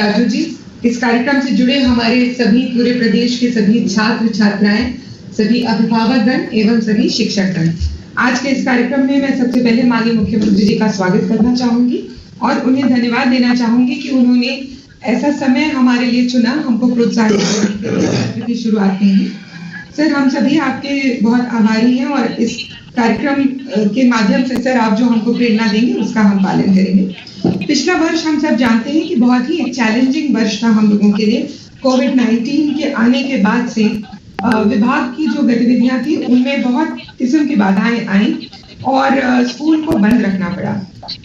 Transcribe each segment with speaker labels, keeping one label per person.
Speaker 1: राजू जी, इस कार्यक्रम से जुड़े हमारे सभी पूरे प्रदेश के सभी छात्र छात्राएं, सभी अभिभावकगण एवं सभी शिक्षकगण, आज के इस कार्यक्रम में मैं सबसे पहले माननीय मुख्यमंत्री जी का स्वागत करना चाहूंगी और उन्हें धन्यवाद देना चाहूंगी कि उन्होंने ऐसा समय हमारे लिए चुना, हमको प्रोत्साहित करने की शुरुआत में ही। सर, हम सभी आपके बहुत आभारी हैं और इस कार्यक्रम के माध्यम से सर आप जो हमको प्रेरणा देंगे उसका हम पालन करेंगे। पिछला वर्ष हम सब जानते हैं कि बहुत ही एक चैलेंजिंग वर्ष था हम लोगों के लिए। कोविड-19 के आने के बाद से विभाग की जो गतिविधियां थी उनमें बहुत किस्म की बाधाएं आई और स्कूल को बंद रखना पड़ा।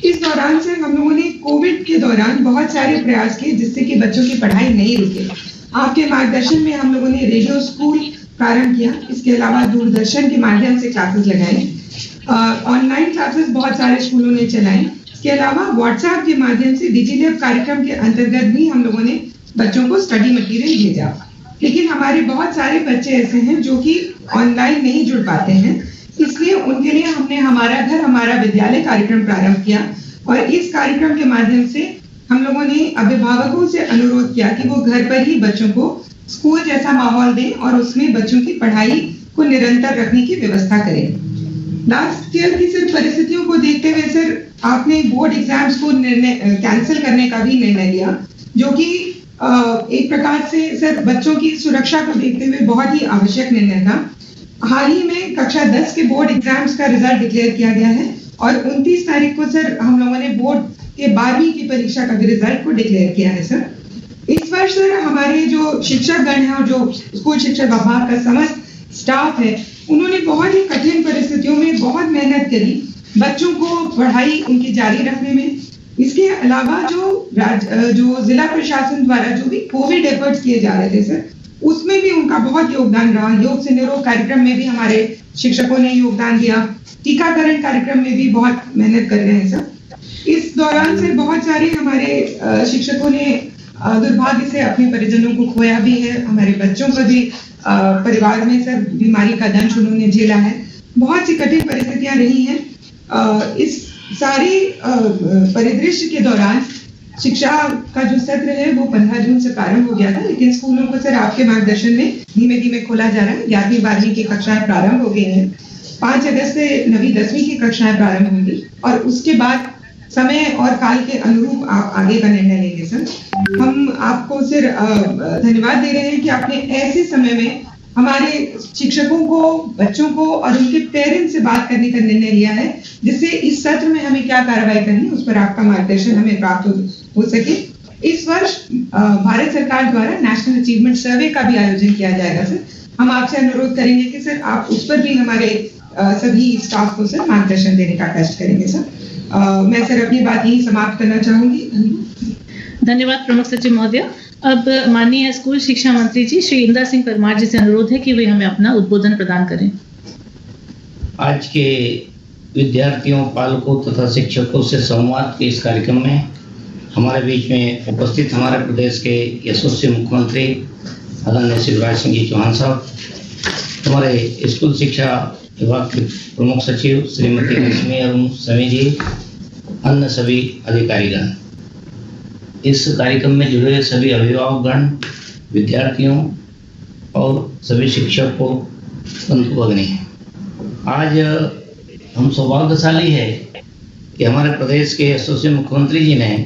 Speaker 1: इस दौरान से हम लोगों ने कोविड के दौरान बहुत सारे प्रयास किए जिससे कि बच्चों की पढ़ाई नहीं रुके। आपके मार्गदर्शन में हम लोगों ने रेडियो स्कूल प्रारंभ किया, इसके अलावा दूरदर्शन के माध्यम से क्लासेस लगाई, ऑनलाइन क्लासेस बहुत सारे स्कूलों ने चलाई। इसके अलावा व्हाट्सएप के माध्यम से डिजिलैब कार्यक्रम के अंतर्गत भी हम लोगों ने बच्चों को स्टडी मटेरियल भेजा। लेकिन हमारे बहुत सारे बच्चे ऐसे हैं जो कि ऑनलाइन नहीं जुड़ पाते हैं, इसलिए उनके लिए हमने हमारा घर हमारा विद्यालय कार्यक्रम प्रारंभ किया और इस कार्यक्रम के माध्यम से हम लोगों ने अभिभावकों से अनुरोध किया कि वो घर पर ही बच्चों को स्कूल जैसा माहौल दें और उसमें बच्चों की पढ़ाई को निरंतर रखने की व्यवस्था करें। लास्ट ईयर की सर परिस्थितियों को देखते हुए सर आपने बोर्ड एग्जाम्स को कैंसिल करने का भी निर्णय लिया, जो कि एक प्रकार से सर बच्चों की सुरक्षा को देखते हुए बहुत ही आवश्यक निर्णय था। हाल ही में कक्षा 10 के बोर्ड एग्जाम्स का रिजल्ट डिक्लेयर किया गया है और 29 तारीख को सर हम लोगों ने बोर्ड के 12वीं की परीक्षा का भी रिजल्ट को डिक्लेयर किया है। सर इस वर्ष सर हमारे जो शिक्षकगण हैं और जो स्कूल शिक्षा विभाग का समस्त स्टाफ है, उन्होंने बहुत ही कठिन परिस्थितियों में बहुत मेहनत करी बच्चों को पढ़ाई उनकी जारी रखने में। इसके अलावा जो जिला प्रशासन द्वारा जो भी कोविड एफर्ट्स किए जा रहे थे सर, उसमें भी उनका बहुत योगदान रहा। योग से निरोग कार्यक्रम में भी हमारे शिक्षकों ने योगदान दिया, टीकाकरण कार्यक्रम में भी बहुत मेहनत कर रहे हैं सर। इस दौरान से बहुत सारे हमारे शिक्षकों ने दुर्भाग्य से अपने परिजनों को खोया भी है। हमारे बच्चों का भी परिवार में सर बीमारी का दंश उन्होंने झेला है। बहुत सी कठिन परिस्थितियां रही हैं। इस सारी परिदृश्य के दौरान शिक्षा का जो सत्र है वो 15 जून से प्रारंभ हो गया था, लेकिन स्कूलों को सर आपके मार्गदर्शन में धीमे धीमे खोला जा रहा है। 11वीं 12वीं की कक्षाएं प्रारंभ हो गई हैं। 5 अगस्त से 9वीं 10वीं की कक्षाएं प्रारंभ होंगी और उसके बाद समय और काल के अनुरूप आप आगे का निर्णय लेंगे। सर हम आपको सर धन्यवाद दे रहे हैं कि आपने ऐसे समय में हमारे शिक्षकों को, बच्चों को और उनके पेरेंट्स से बात करने का निर्णय लिया है, जिससे इस सत्र में हमें क्या कार्रवाई करनी है उस पर आपका मार्गदर्शन हमें प्राप्त हो सके। इस वर्ष भारत सरकार द्वारा नेशनल अचीवमेंट सर्वे का भी आयोजन किया जाएगा। सर हम आपसे अनुरोध करेंगे कि सर आप उस पर भी हमारे सभी स्टाफ को सर मार्गदर्शन देने का कष्ट करेंगे। सर मैं सर अपनी बात यही समाप्त करना चाहूंगी।
Speaker 2: धन्यवाद प्रमुख सचिव महोदय। अब माननीय स्कूल शिक्षा मंत्री जी श्री इंदर सिंह परमार जी से अनुरोध है कि वे हमें अपना उद्बोधन प्रदान करें।
Speaker 3: आज के विद्यार्थियों, पालकों तथा शिक्षकों से संवाद के इस कार्यक्रम में हमारे बीच में उपस्थित हमारे प्रदेश के यशस्वी मुख्यमंत्री आदरणीय शिवराज सिंह जी चौहान साहब, हमारे स्कूल शिक्षा विभाग के प्रमुख सचिव श्रीमती लक्ष्मी अरुण समी जी, अन्य सभी अधिकारीगण, इस कार्यक्रम में जुड़े सभी अभिभावकगण, विद्यार्थियों और सभी शिक्षकों, बंधु भगिनी, आज हम सौभाग्यशाली है कि हमारे प्रदेश के यशस्वी मुख्यमंत्री जी ने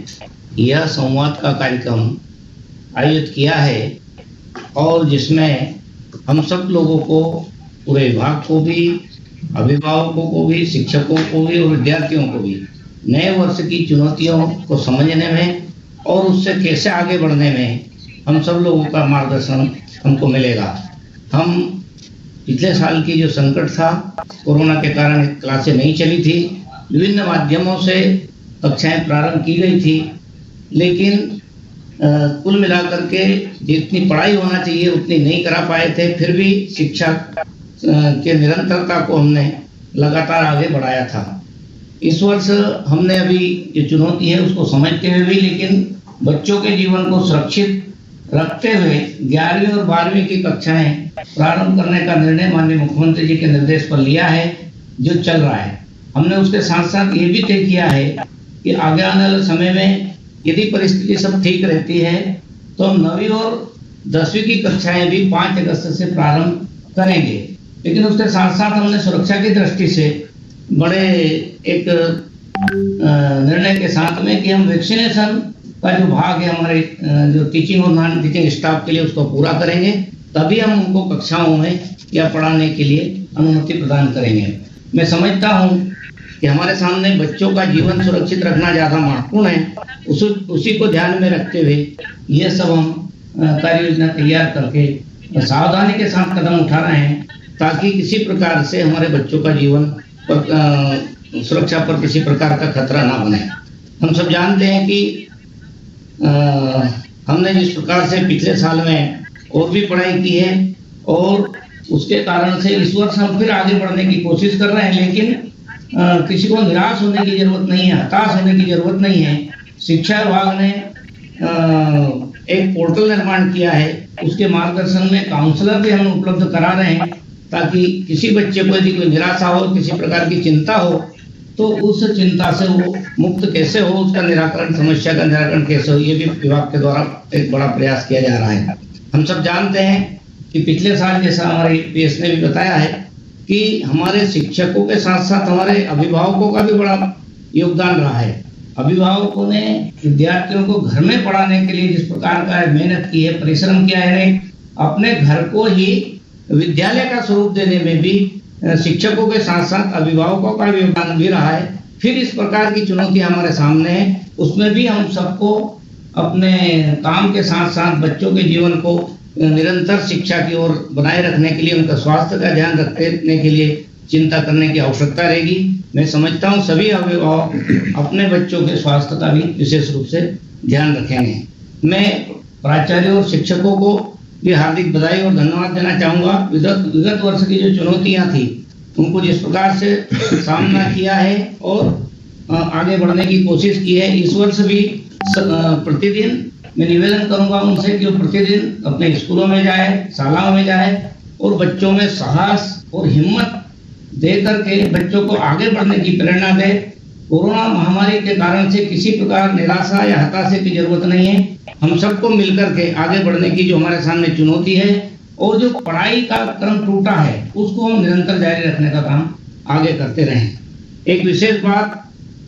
Speaker 3: यह संवाद का कार्यक्रम आयोजित किया है और जिसमें हम सब लोगों को, पूरे विभाग को भी, अभिभावकों को भी, शिक्षकों को भी और विद्यार्थियों को भी नए वर्ष की चुनौतियों को समझने में और उससे कैसे आगे बढ़ने में हम सब लोगों का मार्गदर्शन हमको मिलेगा। हम पिछले साल की जो संकट था, कोरोना के कारण क्लासें नहीं चली थी, विभिन्न माध्यमों से कक्षाएं प्रारंभ की गई थी, लेकिन कुल मिलाकर के जितनी पढ़ाई होना चाहिए उतनी नहीं करा पाए थे। फिर भी शिक्षा के निरंतरता को हमने लगातार आगे बढ़ाया था। इस वर्ष हमने अभी जो चुनौती है उसको समझते हुए भी, लेकिन बच्चों के जीवन को सुरक्षित रखते हुए 11वीं और 12वीं की कक्षाएं प्रारंभ करने का निर्णय माननीय मुख्यमंत्री जी के निर्देश पर लिया है, जो चल रहा है। हमने उसके साथ साथ ये भी तय किया है कि आगे आने वाले समय में यदि परिस्थिति सब ठीक रहती है तो हम 9वीं और 10वीं की कक्षाएं भी 5 अगस्त से प्रारंभ करेंगे। लेकिन उसके साथ साथ हमने सुरक्षा की दृष्टि से बड़े एक निर्णय के साथ में कि हम वैक्सीनेशन का जो भाग है हमारे जो टीचिंग और नॉन टीचिंग स्टाफ के लिए उसको पूरा करेंगे, तभी हम उनको कक्षाओं में या पढ़ाने के लिए अनुमति प्रदान करेंगे। मैं समझता हूँ कि हमारे सामने बच्चों का जीवन सुरक्षित रखना ज़्यादा महत्वपूर्ण है। उसी को ध्यान में रखते हुए ये सब हम कार्य योजना तैयार करके सावधानी के साथ कदम उठा रहे हैं, ताकि किसी प्रकार से हमारे बच्चों का जीवन पर सुरक्षा पर किसी प्रकार का खतरा ना बने। हम सब जानते हैं कि हमने जिस प्रकार से पिछले साल में और भी पढ़ाई की है और उसके कारण से इस वर्ष हम फिर आगे बढ़ने की कोशिश कर रहे हैं, लेकिन किसी को निराश होने की जरूरत नहीं है, हताश होने की जरूरत नहीं है। शिक्षा विभाग ने एक पोर्टल निर्माण किया है, उसके मार्गदर्शन में काउंसलर भी हम उपलब्ध करा रहे हैं, ताकि किसी बच्चे को यदि कोई निराशा हो, किसी प्रकार की चिंता हो, तो उस चिंता से वो मुक्त कैसे हो, उसका निराकरण, समस्या का निराकरण कैसे हो, ये भी विभाग के द्वारा एक बड़ा प्रयास किया जा रहा है। हम सब जानते हैं कि पिछले साल जैसा हमारे पीएस ने भी बताया है कि हमारे शिक्षकों के साथ साथ हमारे अभिभावकों का भी बड़ा योगदान रहा है। अभिभावकों ने विद्यार्थियों को घर में पढ़ाने के लिए जिस प्रकार का मेहनत की है, परिश्रम किया है, अपने घर को ही विद्यालय का स्वरूप देने में भी शिक्षकों के साथ साथ अभिभावकों का भी योगदान भी रहा है। फिर इस प्रकार की चुनौती हमारे सामने है, उसमें भी हम सबको अपने काम के साथ साथ बच्चों के जीवन को निरंतर शिक्षा की ओर बनाए रखने के लिए, उनका स्वास्थ्य का ध्यान रखने के लिए चिंता करने की आवश्यकता रहेगी। मैं समझता हूँ सभी अभिभावक अपने बच्चों के स्वास्थ्य का भी विशेष रूप से ध्यान रखेंगे। मैं प्राचार्यों और शिक्षकों को भी हार्दिक बधाई और धन्यवाद देना चाहूँगा। विगत वर्ष की जो चुनौतियाँ थी उनको जिस प्रकार से सामना किया है और आगे बढ़ने की कोशिश की है, इस वर्ष भी प्रतिदिन मैं निवेदन करूंगा उनसे कि वो प्रतिदिन अपने स्कूलों में जाए, शालाओं में जाए और बच्चों में साहस और हिम्मत दे करके बच्चों को आगे बढ़ने की प्रेरणा दे। कोरोना महामारी के कारण से किसी प्रकार निराशा या हताशा की जरूरत नहीं है। हम सबको मिलकर के आगे बढ़ने की जो हमारे सामने चुनौती है और जो पढ़ाई का क्रम टूटा है उसको हम निरंतर जारी रखने का काम आगे करते रहें। एक विशेष बात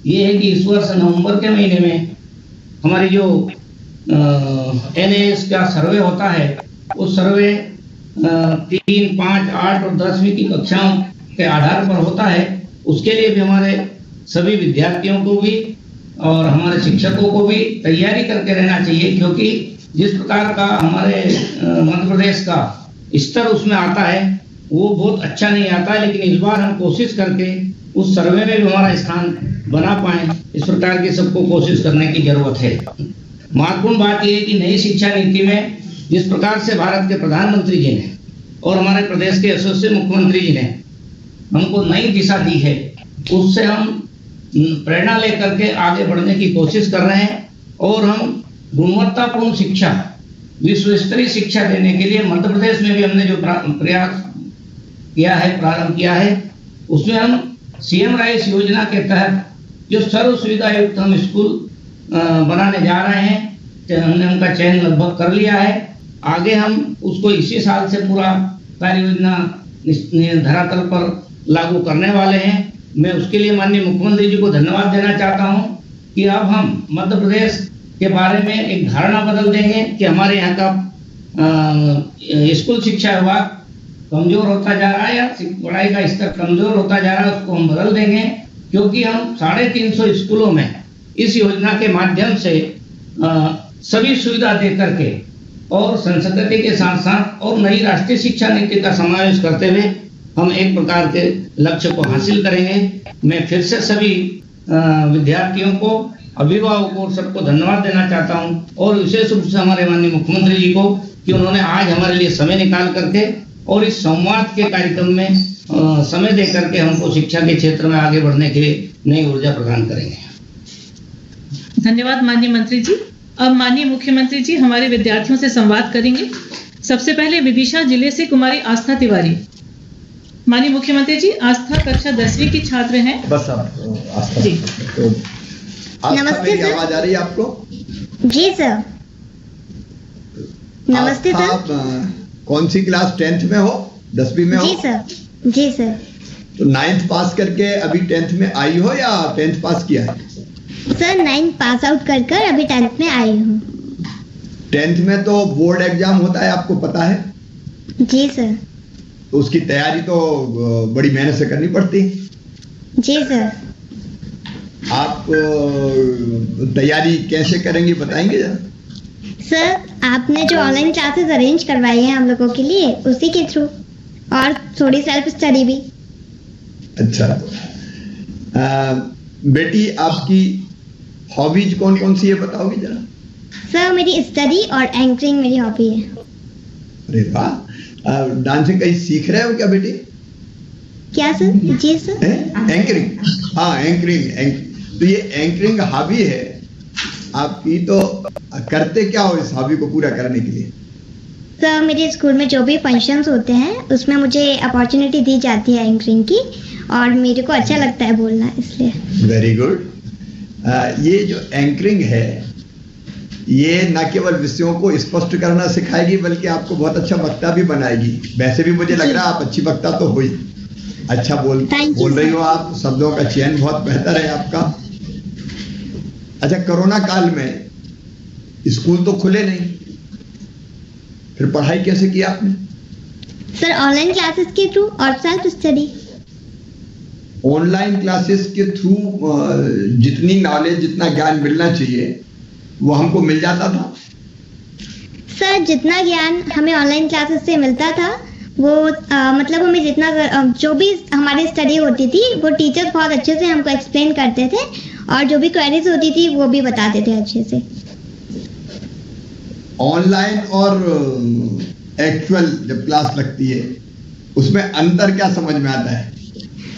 Speaker 3: ये है कि इस वर्ष नवंबर के महीने में हमारी जो NAS का सर्वे होता है, उस सर्वे 3, 5, 8 और 10वीं की कक्षाओं के आधार पर होता है। उसके लिए भी हमारे सभी विद्यार्थियों को भी और हमारे शिक्षकों को भी तैयारी करके रहना चाहिए, क्योंकि जिस प्रकार का हमारे मध्य प्रदेश का स्तर उसमें आता है वो बहुत अच्छा नहीं आता है। लेकिन इस बार हम कोशिश करके उस सर्वे में भी हमारा स्थान बना पाए, इस प्रकार की सबको कोशिश करने की जरूरत है। महत्वपूर्ण बात यह है कि नई शिक्षा नीति में जिस प्रकार से भारत के प्रधानमंत्री जी ने और हमारे प्रदेश के यशस्वी मुख्यमंत्री जी ने हमको नई दिशा दी है, उससे हम प्रेरणा लेकर के आगे बढ़ने की कोशिश कर रहे हैं और हम गुणवत्तापूर्ण शिक्षा, विश्व स्तरीय शिक्षा देने के लिए मध्य प्रदेश में भी हमने जो प्रयास किया है, प्रारंभ किया है, उसमें हम CM राइस योजना के तहत जो सर्व सुविधा युक्त हम स्कूल बनाने जा रहे हैं, हमने उनका चयन लगभग कर लिया है। आगे हम उसको इसी साल से पूरा कार्य योजना धरातल पर लागू करने वाले हैं। मैं उसके लिए माननीय मुख्यमंत्री जी को धन्यवाद देना चाहता हूं कि अब हम मध्य प्रदेश के बारे में एक धारणा बदल देंगे कि हमारे यहाँ का स्कूल शिक्षा विभाग कमजोर होता जा रहा है या पढ़ाई का स्तर कमजोर होता जा रहा है, उसको हम बदल देंगे, क्योंकि हम 350 स्कूलों में इस योजना के माध्यम से सभी सुविधा दे करके और संस्कृति के साथ साथ और नई राष्ट्रीय शिक्षा नीति का समावेश करते हुए हम एक प्रकार के लक्ष्य को हासिल करेंगे। मैं फिर से सभी विद्यार्थियों को, अभिभावकों को, सबको धन्यवाद देना चाहता हूं और विशेष रूप से हमारे माननीय मुख्यमंत्री जी को कि उन्होंने आज हमारे लिए समय निकाल करके और इस संवाद के कार्यक्रम में समय दे करके हमको शिक्षा के क्षेत्र में आगे बढ़ने के लिए नई ऊर्जा प्रदान करेंगे।
Speaker 2: धन्यवाद माननीय मंत्री जी। अब माननीय मुख्यमंत्री जी हमारे विद्यार्थियों से संवाद करेंगे। सबसे पहले विदिशा जिले से कुमारी आस्था तिवारी। माननीय मुख्यमंत्री जी, आस्था कक्षा 10वीं की छात्र हैं।
Speaker 4: बस आप आस्था जी। तो आस्था, मेरी आवाज आ रही है आपको? जी सर। नमस्ते सर।
Speaker 5: आप कौन सी क्लास 10th में हो, 10वीं में हो?
Speaker 4: जी सर। जी सर।
Speaker 5: तो 9th पास करके अभी 10th में आई हो या 10th पास किया है?
Speaker 4: सर 9th पास आउट कर अभी 10th में आई हूँ।
Speaker 5: 10th में तो बोर्ड एग्जाम होता है, आपको पता है?
Speaker 4: जी सर।
Speaker 5: तो उसकी तैयारी तो बड़ी मेहनत से करनी पड़ती है।
Speaker 4: जी सर।
Speaker 5: आप तैयारी कैसे करेंगे बताएंगे जरा?
Speaker 4: सर आपने जो ऑनलाइन क्लासेस अरेंज करवाई है हम लोगों के लिए, उसी के थ्रू, और थोड़ी सेल्फ स्टडी भी।
Speaker 5: अच्छा। बेटी आपकी हॉबीज कौन कौन सी है बताओगे जरा?
Speaker 4: सर मेरी स्टडी और एंकरिंग मेरी हॉबी है।
Speaker 5: अरे वाह। डांसिंग कहीं सीख रहे हो क्या बेटी?
Speaker 4: क्या सर? जी सर।
Speaker 5: एंकरिंग, हाँ एंकरिंग। तो ये एंकरिंग हॉबी है आपकी, तो करते क्या हो इस हॉबी को पूरा करने के लिए?
Speaker 4: सर मेरे स्कूल में जो भी फंक्शंस होते हैं उसमें मुझे अपॉर्चुनिटी दी जाती है एंकरिंग की, और मेरे को अच्छा लगता है बोलना, इसलिए।
Speaker 5: Very good. ये जो एंकरिंग है ये न केवल विषयों को स्पष्ट करना सिखाएगी बल्कि आपको बहुत अच्छा वक्ता भी बनाएगी। वैसे भी मुझे लग रहा है आप अच्छी वक्ता तो हुई, अच्छा बोल रही हो आप, शब्दों का चयन बहुत बेहतर है आपका। अच्छा, कोरोना काल में स्कूल तो खुले नहीं, फिर पढ़ाई कैसे किया आपने?
Speaker 4: सर ऑनलाइन क्लासेस के थ्रू और सेल्फ स्टडी।
Speaker 5: ऑनलाइन क्लासेस के थ्रू जितनी नॉलेज, जितना ज्ञान मिलना चाहिए वो हमको मिल जाता था?
Speaker 4: सर जितना ज्ञान हमें ऑनलाइन क्लासेस से मिलता था वो मतलब हमें जितना जो भी हमारी स्टडी होती थी वो टीचर्स बहुत अच्छे से हमको एक्सप्लेन करते थे, और जो भी क्वेरीज होती थी वो भी बताते थे अच्छे से।
Speaker 5: ऑनलाइन और एक्चुअल जब क्लास लगती है उसमें अंतर क्या समझ में आता है?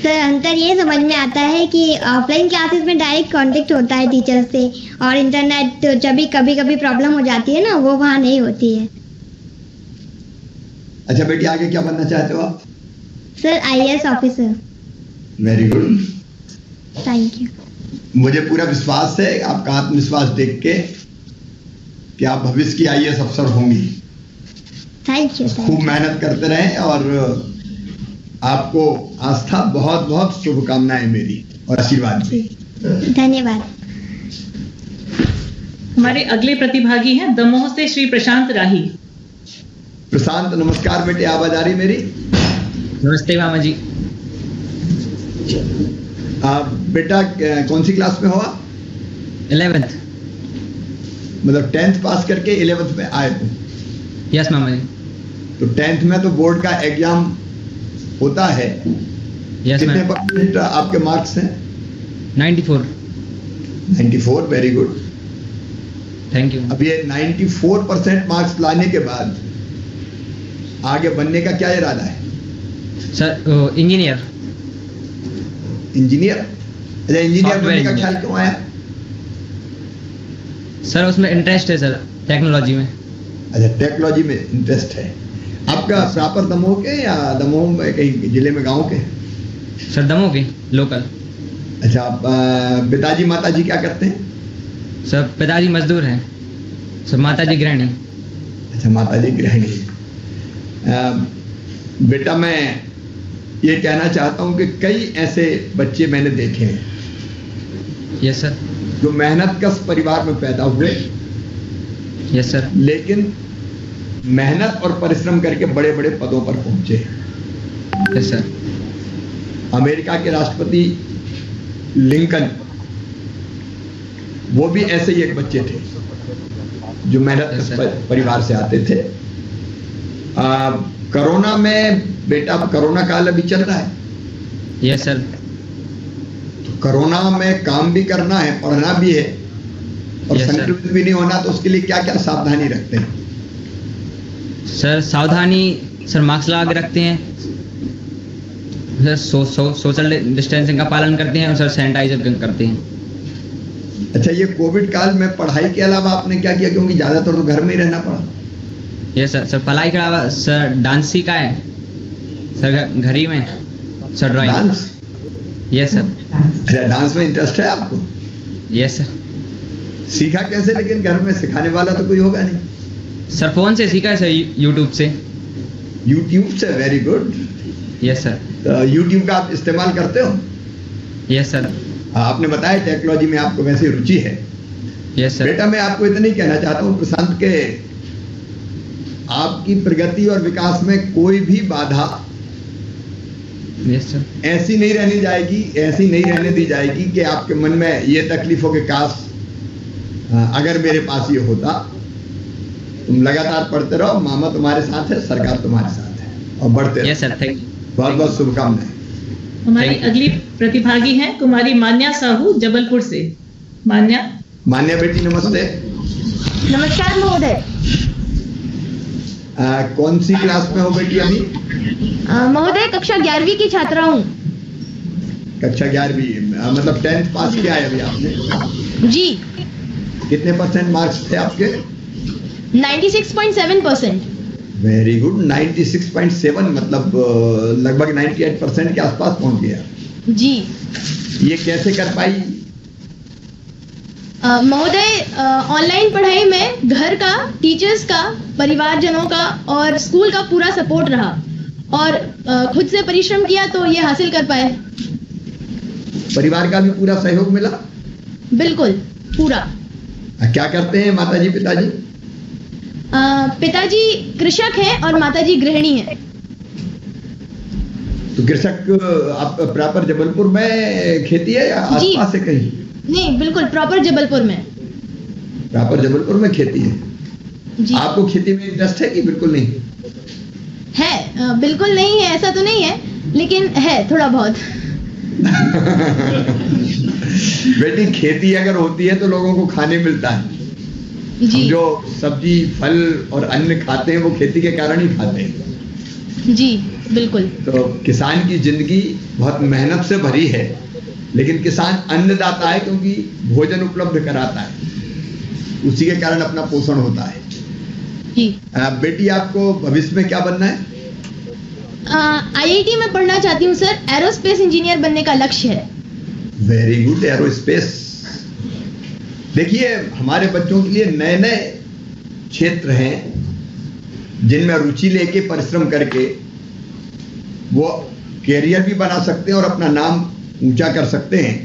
Speaker 4: सर अंतर ये समझ में आता है कि ऑफलाइन क्लासेस में डायरेक्ट कांटेक्ट होता है टीचर से, और इंटरनेट जब भी कभी कभी प्रॉब्लम हो जाती है ना, वो वहाँ नहीं होती है।
Speaker 5: अच्छा बेटी, आगे क्या बनना चाहते हो आप?
Speaker 4: Sir IAS officer.
Speaker 5: Very good,
Speaker 4: thank you.
Speaker 5: मुझे पूरा विश्वास है आपका आत्मविश्वास देख के कि आप भविष्य की IAS अफसर होंगी।
Speaker 4: Thank you.
Speaker 5: खूब मेहनत करते रहें, और आपको आस्था बहुत बहुत शुभकामनाएं मेरी और आशीर्वाद भी।
Speaker 4: धन्यवाद।
Speaker 2: हमारे अगले प्रतिभागी हैं दमोह से श्री प्रशांत राही।
Speaker 5: प्रशांत नमस्कार बेटे, आवाज आ रही मेरी?
Speaker 6: नमस्ते मामा जी।
Speaker 5: बेटा कौन सी क्लास में हो आप?
Speaker 6: 11th।
Speaker 5: मतलब 10th पास करके 11th में आए थे?
Speaker 6: यस मामा जी।
Speaker 5: तो 10th में तो बोर्ड का एग्जाम होता है।
Speaker 6: यस
Speaker 5: कितने
Speaker 6: मैम।
Speaker 5: परसेंट आपके मार्क्स हैं?
Speaker 6: 94।
Speaker 5: 94, वेरी गुड।
Speaker 6: Thank you.
Speaker 5: अब ये 94% मार्क्स लाने के बाद आगे बनने का क्या इरादा है?
Speaker 6: Sir engineer.
Speaker 5: इंजीनियर? अच्छा, इंजीनियर बनने का ख्याल क्यों आया?
Speaker 6: सर उसमें इंटरेस्ट है सर, टेक्नोलॉजी में।
Speaker 5: अच्छा, टेक्नोलॉजी में इंटरेस्ट है। आपका प्रॉपर दमोह के या दमोह में कहीं जिले में गांव के?
Speaker 6: सर दमोह के लोकल।
Speaker 5: अच्छा, आप पिताजी माताजी क्या करते हैं?
Speaker 6: सर पिताजी मजदूर हैं, सर माताजी गृहिणी।
Speaker 5: अच्छा, माताजी गृहिणी। बेटा मैं ये कहना चाहता हूँ कि कई ऐसे बच्चे मैंने देखे हैं
Speaker 6: यस सर।
Speaker 5: जो मेहनतकश परिवार में पैदा हुए,
Speaker 6: यस सर।
Speaker 5: लेकिन मेहनत और परिश्रम करके बड़े बड़े पदों पर पहुंचे।
Speaker 6: Yes sir.
Speaker 5: अमेरिका के राष्ट्रपति लिंकन, वो भी ऐसे ही एक बच्चे थे जो मेहनत परिवार से आते थे। कोरोना में बेटा, कोरोना काल अभी चल रहा है।
Speaker 6: Yes sir.
Speaker 5: तो कोरोना में काम भी करना है, पढ़ना भी है, और
Speaker 6: Yes,
Speaker 5: संक्रमित भी नहीं होना, तो उसके लिए क्या क्या सावधानी रखते हैं?
Speaker 6: सर सावधानी, सर मास्क लगा के रखते हैं सर, सोशल डिस्टेंसिंग का पालन करते हैं, और सर सैनिटाइजर करते हैं।
Speaker 5: अच्छा, ये कोविड काल में पढ़ाई के अलावा आपने क्या किया? क्योंकि ज्यादातर तो घर में ही रहना पड़ा।
Speaker 6: Yes sir. सर पढ़ाई के अलावा सर डांस सीखा है सर, घर ही में sir, drawing.
Speaker 5: Dance?
Speaker 6: Yes sir.
Speaker 5: अच्छा, डांस में इंटरेस्ट है आपको?
Speaker 6: Yes sir.
Speaker 5: सीखा कैसे? लेकिन घर में सिखाने वाला तो कोई होगा नहीं।
Speaker 6: सर फोन से सीखा है सर, यूट्यूब से।
Speaker 5: यूट्यूब से? Very good.
Speaker 6: Yes sir.
Speaker 5: YouTube का आप इस्तेमाल करते हो?
Speaker 6: Yes sir.
Speaker 5: आपने बताया टेक्नोलॉजी में आपको वैसे रुचि है।
Speaker 6: Yes sir.
Speaker 5: बेटा मैं आपको इतना ही कहना चाहता हूँ प्रशांत के आपकी प्रगति और विकास में कोई भी बाधा
Speaker 6: यस सर।
Speaker 5: ऐसी नहीं रहने जाएगी, ऐसी नहीं रहने दी जाएगी कि आपके मन में ये तकलीफ हो कि काश अगर मेरे पास ये होता। तुम लगातार पढ़ते रहो, मामा तुम्हारे साथ है, सरकार तुम्हारे साथ है, और बढ़ते रहो।
Speaker 6: Yes sir, thank you.
Speaker 5: बहुत बहुत शुभकामनाएं।
Speaker 2: हमारी अगली प्रतिभागी हैं कुमारी मान्या साहू जबलपुर से। मान्या
Speaker 5: बेटी नमस्ते।
Speaker 7: नमस्कार महोदय।
Speaker 5: कौन सी क्लास में हो बेटी अभी?
Speaker 7: महोदय कक्षा 11वीं की छात्रा हूँ।
Speaker 5: कक्षा 11वीं, मतलब 10th पास किया है अभी आपने?
Speaker 7: जी।
Speaker 5: कितने % मार्क्स थे आपके?
Speaker 7: 96.7%।
Speaker 5: Very good. 96.7 मतलब लगभग 98% के आसपास पहुंच गया।
Speaker 7: जी।
Speaker 5: ये कैसे कर पाई?
Speaker 7: महोदय ऑनलाइन पढ़ाई में घर का, टीचर्स का, परिवारजनों का और स्कूल का पूरा सपोर्ट रहा, और खुद से परिश्रम किया तो ये हासिल कर पाए।
Speaker 5: परिवार का भी पूरा सहयोग मिला?
Speaker 7: बिल्कुल पूरा।
Speaker 5: क्या करते हैं माताजी पिताजी?
Speaker 7: पिताजी कृषक हैं और माताजी गृहिणी हैं।
Speaker 5: तो कृषक आप प्रॉपर जबलपुर में खेती है या आसपास से कहीं?
Speaker 7: नहीं, बिल्कुल प्रॉपर जबलपुर में।
Speaker 5: प्रॉपर जबलपुर में खेती है
Speaker 7: जी।
Speaker 5: आपको खेती में इंटरेस्ट है कि बिल्कुल नहीं
Speaker 7: है? बिल्कुल नहीं है ऐसा तो नहीं है, लेकिन है थोड़ा बहुत।
Speaker 5: बेटी खेती अगर होती है तो लोगों को खाने मिलता है।
Speaker 7: जी।
Speaker 5: जो सब्जी फल और अन्न खाते हैं वो खेती के कारण ही खाते हैं।
Speaker 7: जी बिल्कुल।
Speaker 5: तो किसान की जिंदगी बहुत मेहनत से भरी है, लेकिन किसान अन्नदाता है क्योंकि भोजन उपलब्ध कराता है, उसी के कारण अपना पोषण होता है।
Speaker 7: जी।
Speaker 5: बेटी आपको भविष्य में क्या बनना है?
Speaker 7: IIT में पढ़ना चाहती हूँ सर। एरोस्पेस इंजीनियर बनने का लक्ष्य है।
Speaker 5: Very good. एरोस्पेस। देखिए हमारे बच्चों के लिए नए नए क्षेत्र हैं जिनमें रुचि लेके परिश्रम करके वो कैरियर भी बना सकते हैं और अपना नाम ऊंचा कर सकते हैं।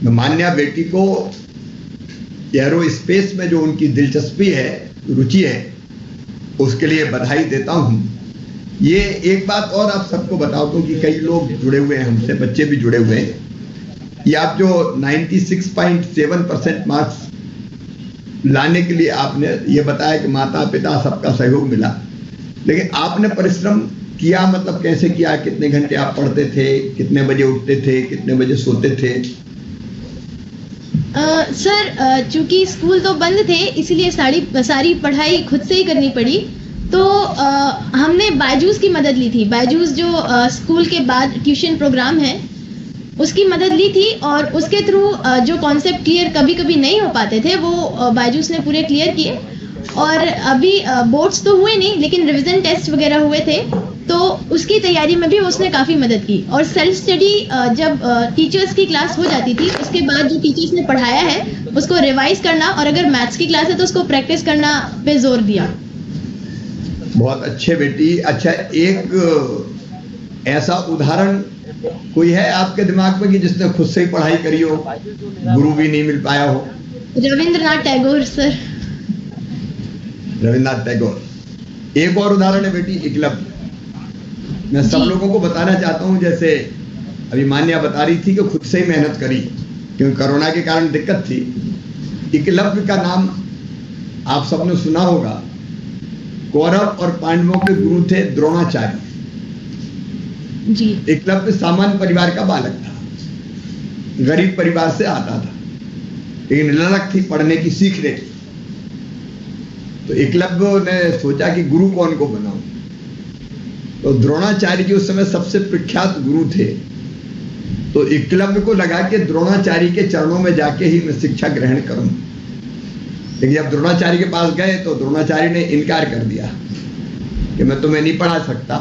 Speaker 5: मैं मान्या बेटी को एरोस्पेस में जो उनकी दिलचस्पी है, रुचि है, उसके लिए बधाई देता हूं। ये एक बात और आप सबको बताओ क्योंकि कई लोग जुड़े हुए हैं हमसे, बच्चे भी जुड़े हुए हैं। ये आप जो 96.7% मार्क्स लाने के लिए आपने ये बताया कि माता पिता सबका सहयोग मिला, लेकिन आपने परिश्रम किया, मतलब कैसे किया? कितने घंटे आप पढ़ते थे? कितने बजे उठते थे? कितने बजे सोते थे?
Speaker 7: सर चूंकि स्कूल तो बंद थे इसलिए सारी पढ़ाई खुद से ही करनी पड़ी। तो हमने बायजूस की मदद ली थी। बायजूस जो स्कूल के बाद ट्यूशन प्रोग्राम है उसकी मदद ली थी, और उसके थ्रू जो कॉन्सेप्ट क्लियर कभी कभी नहीं हो पाते थे वो बायजूस ने पूरे क्लियर किए। और अभी बोर्ड्स तो हुए नहीं लेकिन रिवीजन टेस्ट वगैरह हुए थे, तो उसकी तैयारी में भी उसने काफ़ी मदद की। और सेल्फ स्टडी जब टीचर्स की क्लास हो जाती थी उसके बाद जो टीचर्स ने पढ़ाया है उसको रिवाइज करना, और अगर मैथ्स की क्लास है तो उसको प्रैक्टिस करना पे जोर दिया।
Speaker 5: बहुत अच्छे बेटी। अच्छा, एक ऐसा उदाहरण कोई है आपके दिमाग में कि जिसने खुद से ही पढ़ाई करी हो, गुरु भी नहीं मिल पाया हो?
Speaker 7: रविंद्रनाथ टैगोर सर।
Speaker 5: रविंद्रनाथ टैगोर। एक और उदाहरण है बेटी, एकलव्य। मैं सब लोगों को बताना चाहता हूं, जैसे अभी मान्या बता रही थी कि खुद से ही मेहनत करी क्योंकि कोरोना के कारण दिक्कत थी। एकलव्य का नाम आप सबने सुना होगा। कौरव और पांडवों के गुरु थे द्रोणाचार्य
Speaker 7: जी।
Speaker 5: एकलव्य सामान्य परिवार का बालक था, गरीब परिवार से आता था, लेकिन ललक थी पढ़ने की, सीखने की। तो एकलव्य ने सोचा कि गुरु कौन को बनाऊं। तो द्रोणाचार्य जी उस समय सबसे प्रख्यात गुरु थे। तो एकलव्य को लगा कि द्रोणाचार्य के चरणों में जाके ही मैं शिक्षा ग्रहण करूं। लेकिन जब द्रोणाचार्य के पास गए तो द्रोणाचार्य ने इनकार कर दिया कि मैं तुम्हें नहीं पढ़ा सकता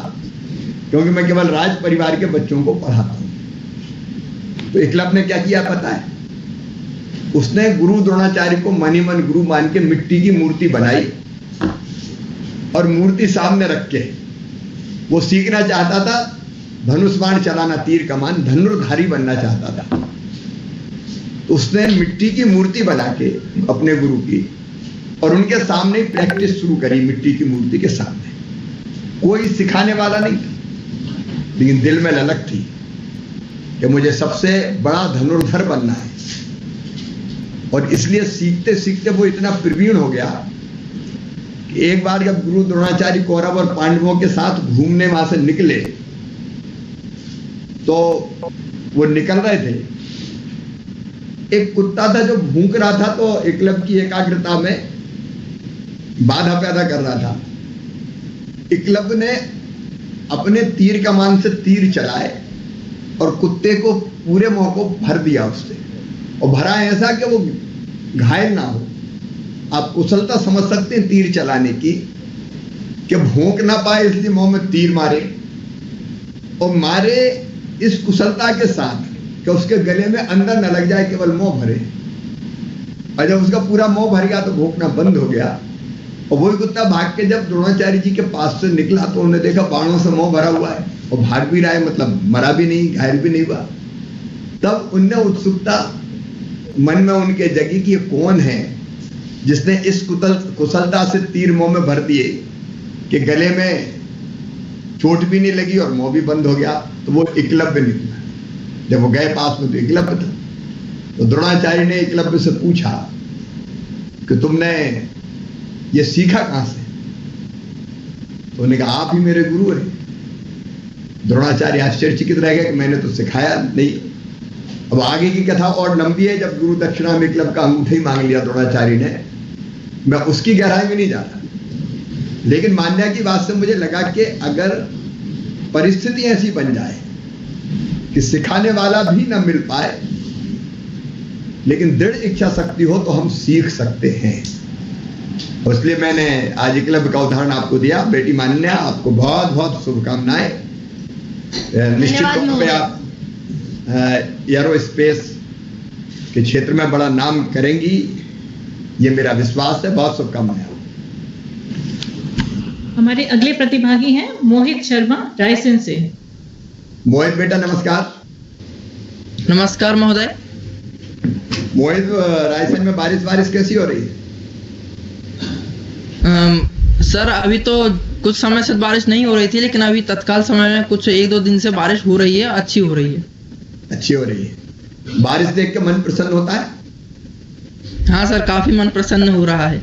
Speaker 5: क्योंकि मैं केवल राज परिवार के बच्चों को पढ़ाता हूं। तो एकलव्य ने क्या किया पता है? उसने गुरु द्रोणाचार्य को मन ही मन गुरु मान के मिट्टी की मूर्ति बनाई और मूर्ति सामने रख के वो सीखना चाहता था धनुष बाण चलाना, तीर कमान, धनुर्धारी बनना चाहता था। तो उसने मिट्टी की मूर्ति बना के अपने गुरु की और उनके सामने ही प्रैक्टिस शुरू करी, मिट्टी की मूर्ति के सामने। कोई सिखाने वाला नहीं था, लेकिन दिल में ललक थी कि मुझे सबसे बड़ा धनुर्धर बनना है। और इसलिए सीखते सीखते वो इतना प्रवीण हो गया कि एक बार जब गुरु द्रोणाचार्य कौरव और पांडवों के साथ घूमने वहां से निकले तो वो निकल रहे थे, एक कुत्ता था जो भूख रहा था तो एकलव्य की एकाग्रता में बाधा पैदा कर रहा था। एकलव्य ने अपने तीर कमान से तीर चलाए और कुत्ते को पूरे मुंह को भर दिया उससे, और भरा ऐसा कि वो घायल ना हो। आप कुशलता समझ सकते हैं तीर चलाने की, कि भोंक ना पाए इसलिए मुंह में तीर मारे, और मारे इस कुशलता के साथ कि उसके गले में अंदर न लग जाए, केवल मुंह भरे। और जब उसका पूरा मुंह भर गया तो भोंकना बंद हो गया। और वही कुत्ता भाग के जब द्रोणाचार्य जी के पास से निकला तो उन्होंने देखा बाणों से मुंह भरा हुआ है और भाग भी रहा है, मतलब मरा भी नहीं, घायल भी नहीं हुआ। तब उनने उत्सुकता मन में उनके जगी कि ये कौन है जिसने इस कुशलता से तीर मुंह में भर दिए कि गले में चोट भी नहीं लगी और मुंह भी बंद हो गया। तो वो एकलव्य निकला। जब वो गए पास में तो एकलव्य था। तो द्रोणाचार्य ने एकलव्य से पूछा कि तुमने ये सीखा कहां से? तो उन्होंने कहा आप ही मेरे गुरु हैं। द्रोणाचार्य आश्चर्यचकित रह गए कि मैंने तो सिखाया नहीं। अब आगे की कथा और लंबी है। जब गुरु दक्षिणा में एकलव्य का अंगूठा ही मांग लिया द्रोणाचार्य ने, मैं उसकी गहराई में नहीं जाता, लेकिन मान्या की बात से मुझे लगा कि अगर परिस्थिति ऐसी बन जाए कि सिखाने वाला भी ना मिल पाए लेकिन दृढ़ इच्छा शक्ति हो तो हम सीख सकते हैं। और इसलिए मैंने आज एकलव्य का उदाहरण आपको दिया। बेटी मान्या, आपको बहुत बहुत शुभकामनाएं। निश्चित तौर पे आप एरोस्पेस के क्षेत्र में बड़ा नाम करेंगी, ये मेरा विश्वास है। बहुत शुभकामनाएं।
Speaker 2: हमारे अगले प्रतिभागी हैं मोहित शर्मा रायसेन से।
Speaker 5: मोहित बेटा नमस्कार।
Speaker 8: नमस्कार महोदय।
Speaker 5: मोहित, रायसेन में बारिश कैसी हो रही है?
Speaker 8: सर अभी तो कुछ समय से बारिश नहीं हो रही थी, लेकिन अभी तत्काल समय में कुछ 1-2 दिन से बारिश हो रही है, अच्छी हो रही है।
Speaker 5: अच्छी हो रही है। बारिश देख के मन प्रसन्न होता है?
Speaker 8: हाँ सर, काफी मन प्रसन्न हो रहा है।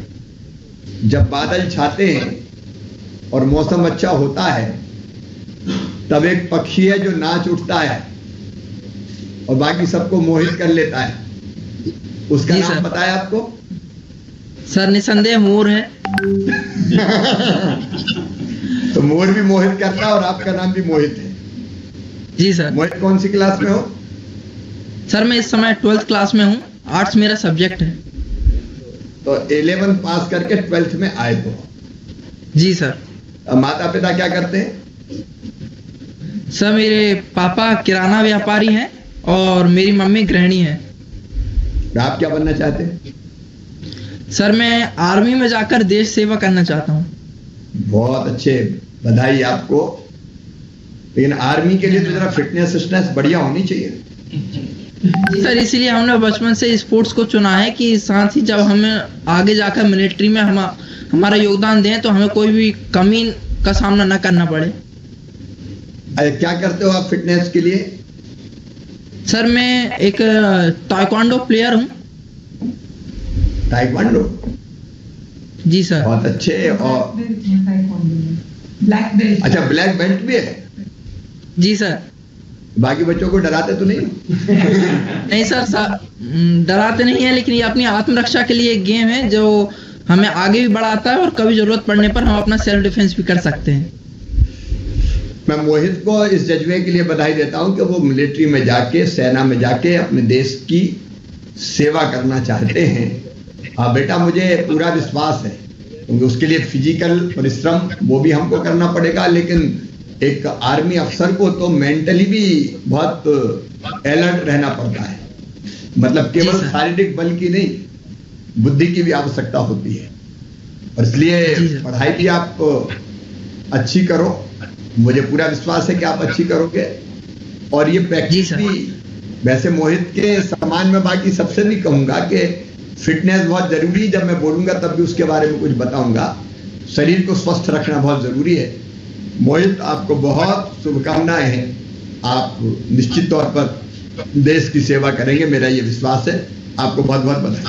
Speaker 5: जब बादल छाते हैं और मौसम अच्छा होता है तब एक पक्षी है जो नाच उठता है और बाकी सबको मोहित कर लेता है। उसका नाम पता है आपको?
Speaker 8: सर निसंदेह मोर है।
Speaker 5: तो मोर भी मोहित करता है और आपका नाम भी मोहित है।
Speaker 8: जी सर।
Speaker 5: मोहित कौन सी क्लास में हो?
Speaker 8: सर मैं इस समय 12th क्लास में हूँ, आर्ट्स मेरा सब्जेक्ट है।
Speaker 5: तो 11th पास करके 12th में आए तो?
Speaker 8: जी सर।
Speaker 5: माता पिता क्या करते हैं?
Speaker 8: सर मेरे पापा किराना व्यापारी हैं और मेरी मम्मी गृहिणी है।
Speaker 5: आप क्या बनना चाहते हैं?
Speaker 8: सर मैं आर्मी में जाकर देश सेवा करना चाहता हूँ।
Speaker 5: बहुत अच्छे, बधाई आपको। लेकिन आर्मी के लिए तो जरा फिटनेस बढ़िया होनी चाहिए।
Speaker 8: सर इसीलिए हमने बचपन से स्पोर्ट्स को चुना है कि साथ ही जब हमें आगे जाकर मिलिट्री में हमारा योगदान दें तो हमें कोई भी कमी का सामना न करना पड़े।
Speaker 5: अरे क्या करते हो आप फिटनेस के लिए?
Speaker 8: सर मैं एक ताइक्वांडो प्लेयर हूँ।
Speaker 5: ताइक्वांडो?
Speaker 8: जी सर।
Speaker 5: बहुत अच्छे। और
Speaker 1: ब्लैक बेल्ट?
Speaker 5: अच्छा, ब्लैक बेल्ट भी है?
Speaker 8: जी सर।
Speaker 5: बाकी बच्चों को डराते तो नहीं?
Speaker 8: नहीं सर, डराते नहीं है, लेकिन ये अपनी आत्मरक्षा के लिए एक गेम है जो हमें आगे भी बढ़ाता है और कभी जरूरत पड़ने पर हम अपना सेल्फ डिफेंस भी कर सकते हैं।
Speaker 5: मैं मोहित को इस जज्बे के लिए बधाई देता हूं कि वो मिलिट्री में जाके, सेना में जाके अपने देश की सेवा करना चाहते हैं। हाँ बेटा, मुझे पूरा विश्वास है, क्योंकि उसके लिए फिजिकल परिश्रम वो भी हमको करना पड़ेगा, लेकिन एक आर्मी अफसर को तो मेंटली भी बहुत अलर्ट रहना पड़ता है। मतलब केवल
Speaker 8: जी सर।
Speaker 5: शारीरिक बल की नहीं, बुद्धि की भी आवश्यकता होती है, और इसलिए
Speaker 8: जी सर।
Speaker 5: पढ़ाई भी आप अच्छी करो, मुझे पूरा विश्वास है कि आप अच्छी करोगे। और ये
Speaker 8: जी
Speaker 5: प्रैक्टिस
Speaker 8: सर।
Speaker 5: भी, वैसे मोहित के समान में बाकी सबसे भी कहूंगा कि फिटनेस बहुत जरूरी है, जब मैं बोलूंगा तब भी उसके बारे में कुछ बताऊंगा। शरीर को स्वस्थ रखना बहुत जरूरी है। मोहित, आपको बहुत शुभकामनाएं हैं, आप निश्चित तौर पर देश की सेवा करेंगे, मेरा ये विश्वास है। आपको बहुत बहुत बधाई।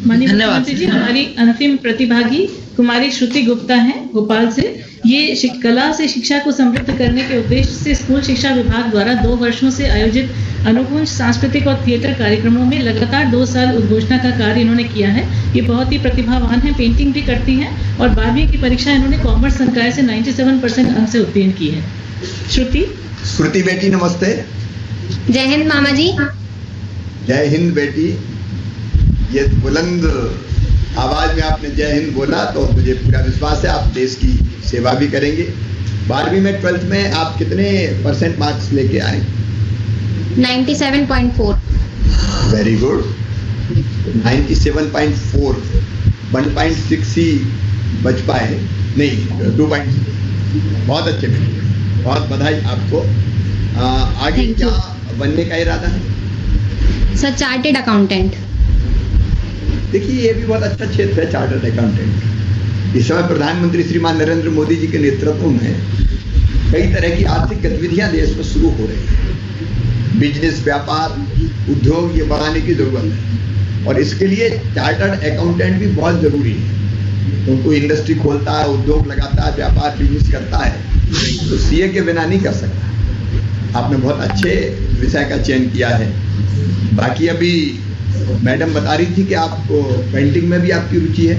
Speaker 2: माननीय
Speaker 8: धन्यवाद।
Speaker 2: मुख्यमंत्री जी, हमारी अंतिम प्रतिभागी कुमारी श्रुति गुप्ता हैं भोपाल से। ये कला से शिक्षा को समृद्ध करने के उद्देश्य से स्कूल शिक्षा विभाग द्वारा 2 वर्षों से आयोजित अनुकुंज सांस्कृतिक और थिएटर कार्यक्रमों में लगातार 2 साल उद्घोषणा का कार्य इन्होंने किया है। ये बहुत ही प्रतिभावान है, पेंटिंग भी करती हैं और 12वीं की परीक्षा इन्होंने कॉमर्स संकाय से 97% अंक से उत्तीर्ण की है।
Speaker 5: श्रुति बेटी, नमस्ते।
Speaker 4: जय हिंद मामा जी।
Speaker 5: जय हिंद बेटी। ये बुलंद आवाज में आपने जय हिंद बोला तो मुझे पूरा विश्वास है आप देश की सेवा भी करेंगे। 12वीं में 12th में आप कितने % मार्क्स लेके आए?
Speaker 4: 97.4।
Speaker 5: Very good. 97.4, 1.6 ही बच पाए, नहीं 2.6। बहुत अच्छे बेटे, बहुत बधाई आपको। आगे
Speaker 4: Thank
Speaker 5: क्या
Speaker 4: you।
Speaker 5: बनने का इरादा है?
Speaker 4: Sir chartered accountant.
Speaker 5: देखिए, ये भी बहुत अच्छा क्षेत्र है, चार्टर्ड अकाउंटेंट। इस समय प्रधानमंत्री श्रीमान नरेंद्र मोदी जी के नेतृत्व में कई तरह की आर्थिक गतिविधियां देश में शुरू हो रही हैं। बिजनेस, व्यापार, उद्योग ये बढ़ाने की जरूरत है, और इसके लिए चार्टर्ड अकाउंटेंट भी बहुत जरूरी है। तो कोई इंडस्ट्री खोलता है, उद्योग लगाता है, व्यापार बिजनेस करता है, तो सीए के बिना नहीं कर सकता। आपने बहुत अच्छे विषय का चयन किया है। बाकी अभी मैडम बता रही थी कि आपको पेंटिंग में भी आपकी रुचि है।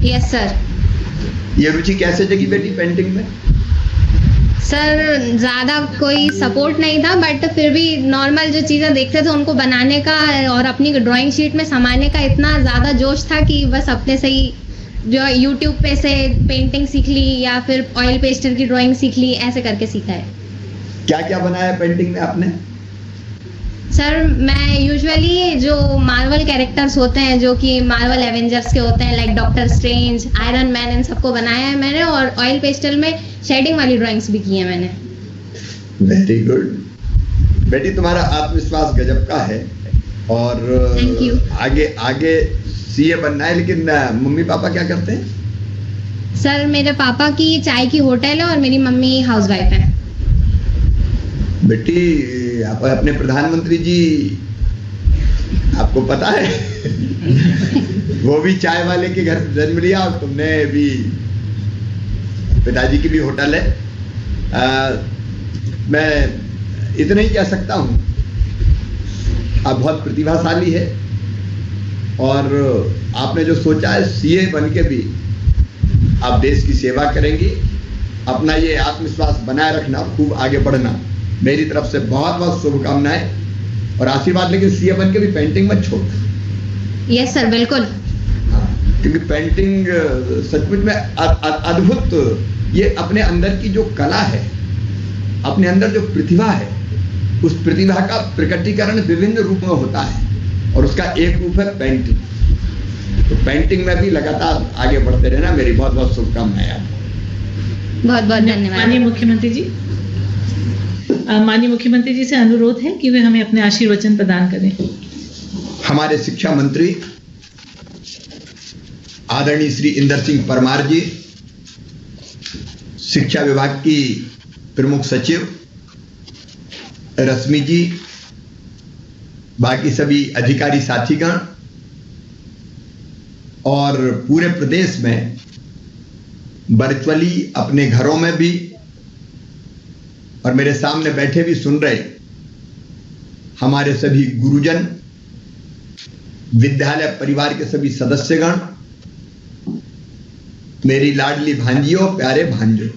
Speaker 4: Yes sir.
Speaker 5: ये रुचि कैसे जगी बेटी पेंटिंग में?
Speaker 4: सर ज़्यादा कोई सपोर्ट नहीं था, बट फिर भी नॉर्मल जो चीज़ें देखते थे उनको बनाने का और अपनी ड्राइंग शीट में समाने का इतना ज़्यादा जोश था कि बस अपने से ही जो यूट्यूब पे से पेंटिंग सीख ली या फिर ऑयल पेस्टर की ड्राइंग सीख ली, ऐसे करके सीखा है।
Speaker 5: क्या क्या बनाया पेंटिंग में आपने?
Speaker 4: सर मैं यूजुअली जो मार्वल कैरेक्टर्स होते हैं, जो कि मार्वल एवेंजर्स के होते हैं, like doctor Strange, Iron Man, इन सबको बनाया है मैंने, और ऑयल पेस्टल में शेडिंग वाली ड्राइंग्स भी की है मैंने।
Speaker 5: वेरी गुड बेटी, तुम्हारा आत्मविश्वास गजब का है, और
Speaker 4: Thank you।
Speaker 5: आगे सीए बनना है। लेकिन मम्मी पापा क्या करते हैं?
Speaker 4: सर मेरे पापा की चाय की होटल है और मेरी मम्मी हाउसवाइफ है।
Speaker 5: बेटी, आप अपने प्रधानमंत्री जी, आपको पता है वो भी चाय वाले के घर जन्म लिया, और तुमने भी, पिताजी की भी होटल है। मैं इतना ही कह सकता हूँ, आप बहुत प्रतिभाशाली है, और आपने जो सोचा है सीए बन के भी आप देश की सेवा करेंगी। अपना ये आत्मविश्वास बनाए रखना, खूब आगे बढ़ना। मेरी तरफ से बहुत बहुत शुभकामनाएं और आशीर्वाद। लेकिन सीए बन के भी पेंटिंग मत छोड़।
Speaker 4: यस सर, बिल्कुल।
Speaker 5: क्योंकि पेंटिंग सचमुच में अद्भुत, ये अपने अंदर की जो कला है, अपने अंदर जो प्रतिभा है, उस प्रतिभा का प्रकटीकरण विभिन्न रूप में होता है, और उसका एक रूप है पेंटिंग। तो पेंटिंग में भी लगातार आगे बढ़ते रहना। मेरी बहुत बहुत शुभकामनाएं आपको।
Speaker 4: बहुत बहुत धन्यवाद।
Speaker 2: माननीय मुख्यमंत्री जी से अनुरोध है कि वे हमें अपने आशीर्वचन प्रदान करें।
Speaker 5: हमारे शिक्षा मंत्री आदरणीय श्री इंदर सिंह परमार जी, शिक्षा विभाग की प्रमुख सचिव रश्मि जी, बाकी सभी अधिकारी साथीगण, और पूरे प्रदेश में वर्चुअली अपने घरों में भी और मेरे सामने बैठे भी सुन रहे हमारे सभी गुरुजन, विद्यालय परिवार के सभी सदस्यगण, मेरी लाडली भांजियों, प्यारे भांजों,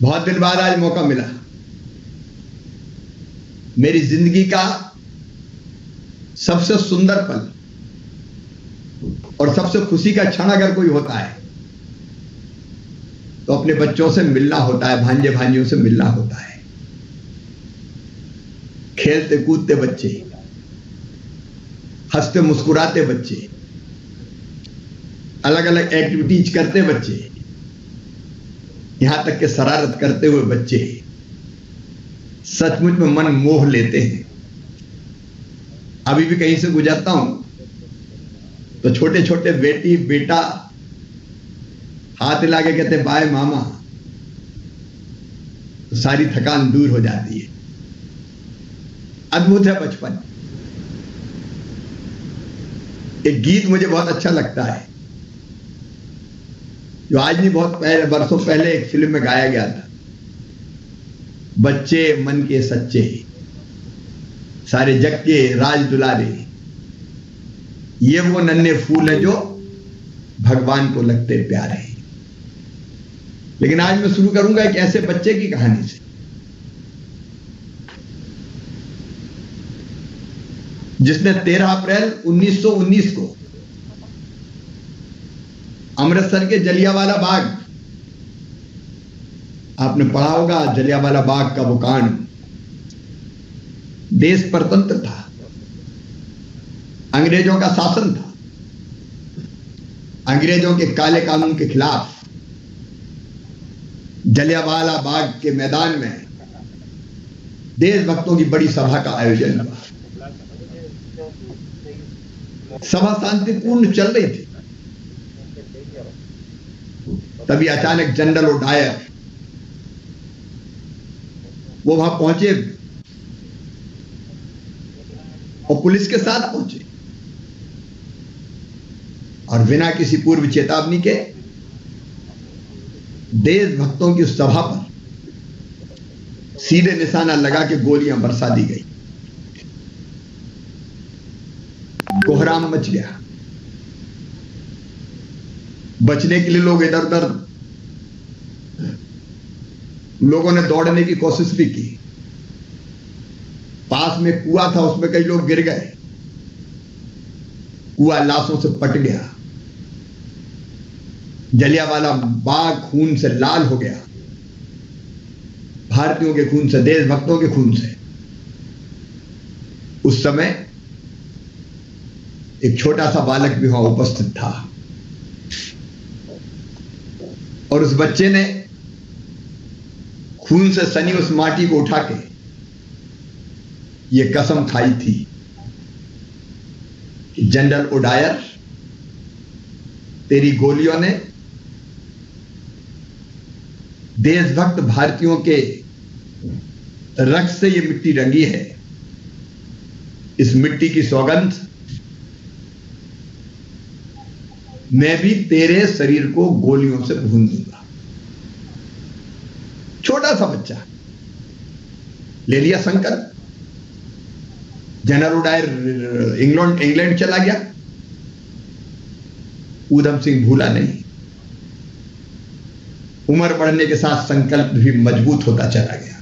Speaker 5: बहुत दिन बाद आज मौका मिला। मेरी जिंदगी का सबसे सुंदर पल और सबसे खुशी का क्षण अगर कोई होता है तो अपने बच्चों से मिलना होता है, भांजे भांजियों से मिलना होता है। खेलते कूदते बच्चे, हंसते मुस्कुराते बच्चे, अलग अलग एक्टिविटीज करते बच्चे, यहां तक कि शरारत करते हुए बच्चे सचमुच में मन मोह लेते हैं। अभी भी कहीं से गुजरता हूं तो छोटे छोटे बेटी बेटा हाथ हिला के कहते बाय मामा, तो सारी थकान दूर हो जाती है। अद्भुत है बचपन। एक गीत मुझे बहुत अच्छा लगता है जो आज नहीं, बहुत पहले, बरसों पहले एक फिल्म में गाया गया था। बच्चे मन के सच्चे, सारे जग के राज दुलारे, ये वो नन्हे फूल हैं जो भगवान को लगते प्यारे। लेकिन आज मैं शुरू करूंगा एक ऐसे बच्चे की कहानी से जिसने 13 अप्रैल 1919 को अमृतसर के जलियांवाला बाग, आपने पढ़ा होगा जलियांवाला बाग का वो कांड, देश परतंत्र था, अंग्रेजों का शासन था, अंग्रेजों के काले कानून के खिलाफ जलियांवाला बाग के मैदान में देशभक्तों की बड़ी सभा का आयोजन हुआ। सभा शांतिपूर्ण चल रही थी, तभी अचानक जनरल ओडायर वो वहां पहुंचे और पुलिस के साथ पहुंचे और बिना किसी पूर्व चेतावनी के देशभक्तों की सभा पर सीधे निशाना लगा के गोलियां बरसा दी गई। कोहराम मच गया। बचने के लिए लोग इधर उधर, लोगों ने दौड़ने की कोशिश भी की। पास में कुआं था, उसमें कई लोग गिर गए, कुआं लाशों से पट गया, जलियांवाला बाग खून से लाल हो गया, भारतीयों के खून से, देशभक्तों के खून से। उस समय एक छोटा सा बालक भी वहां उपस्थित था और उस बच्चे ने खून से सनी उस माटी को उठा के यह कसम खाई थी कि जनरल ओडायर, तेरी गोलियों ने देशभक्त भारतीयों के रक्त से यह मिट्टी रंगी है, इस मिट्टी की सौगंध मैं भी तेरे शरीर को गोलियों से भून दूंगा। छोटा सा बच्चा ले लिया संकल्प। जनरल ओडायर इंग्लैंड चला गया। ऊधम सिंह भूला नहीं। उम्र बढ़ने के साथ संकल्प भी मजबूत होता चला गया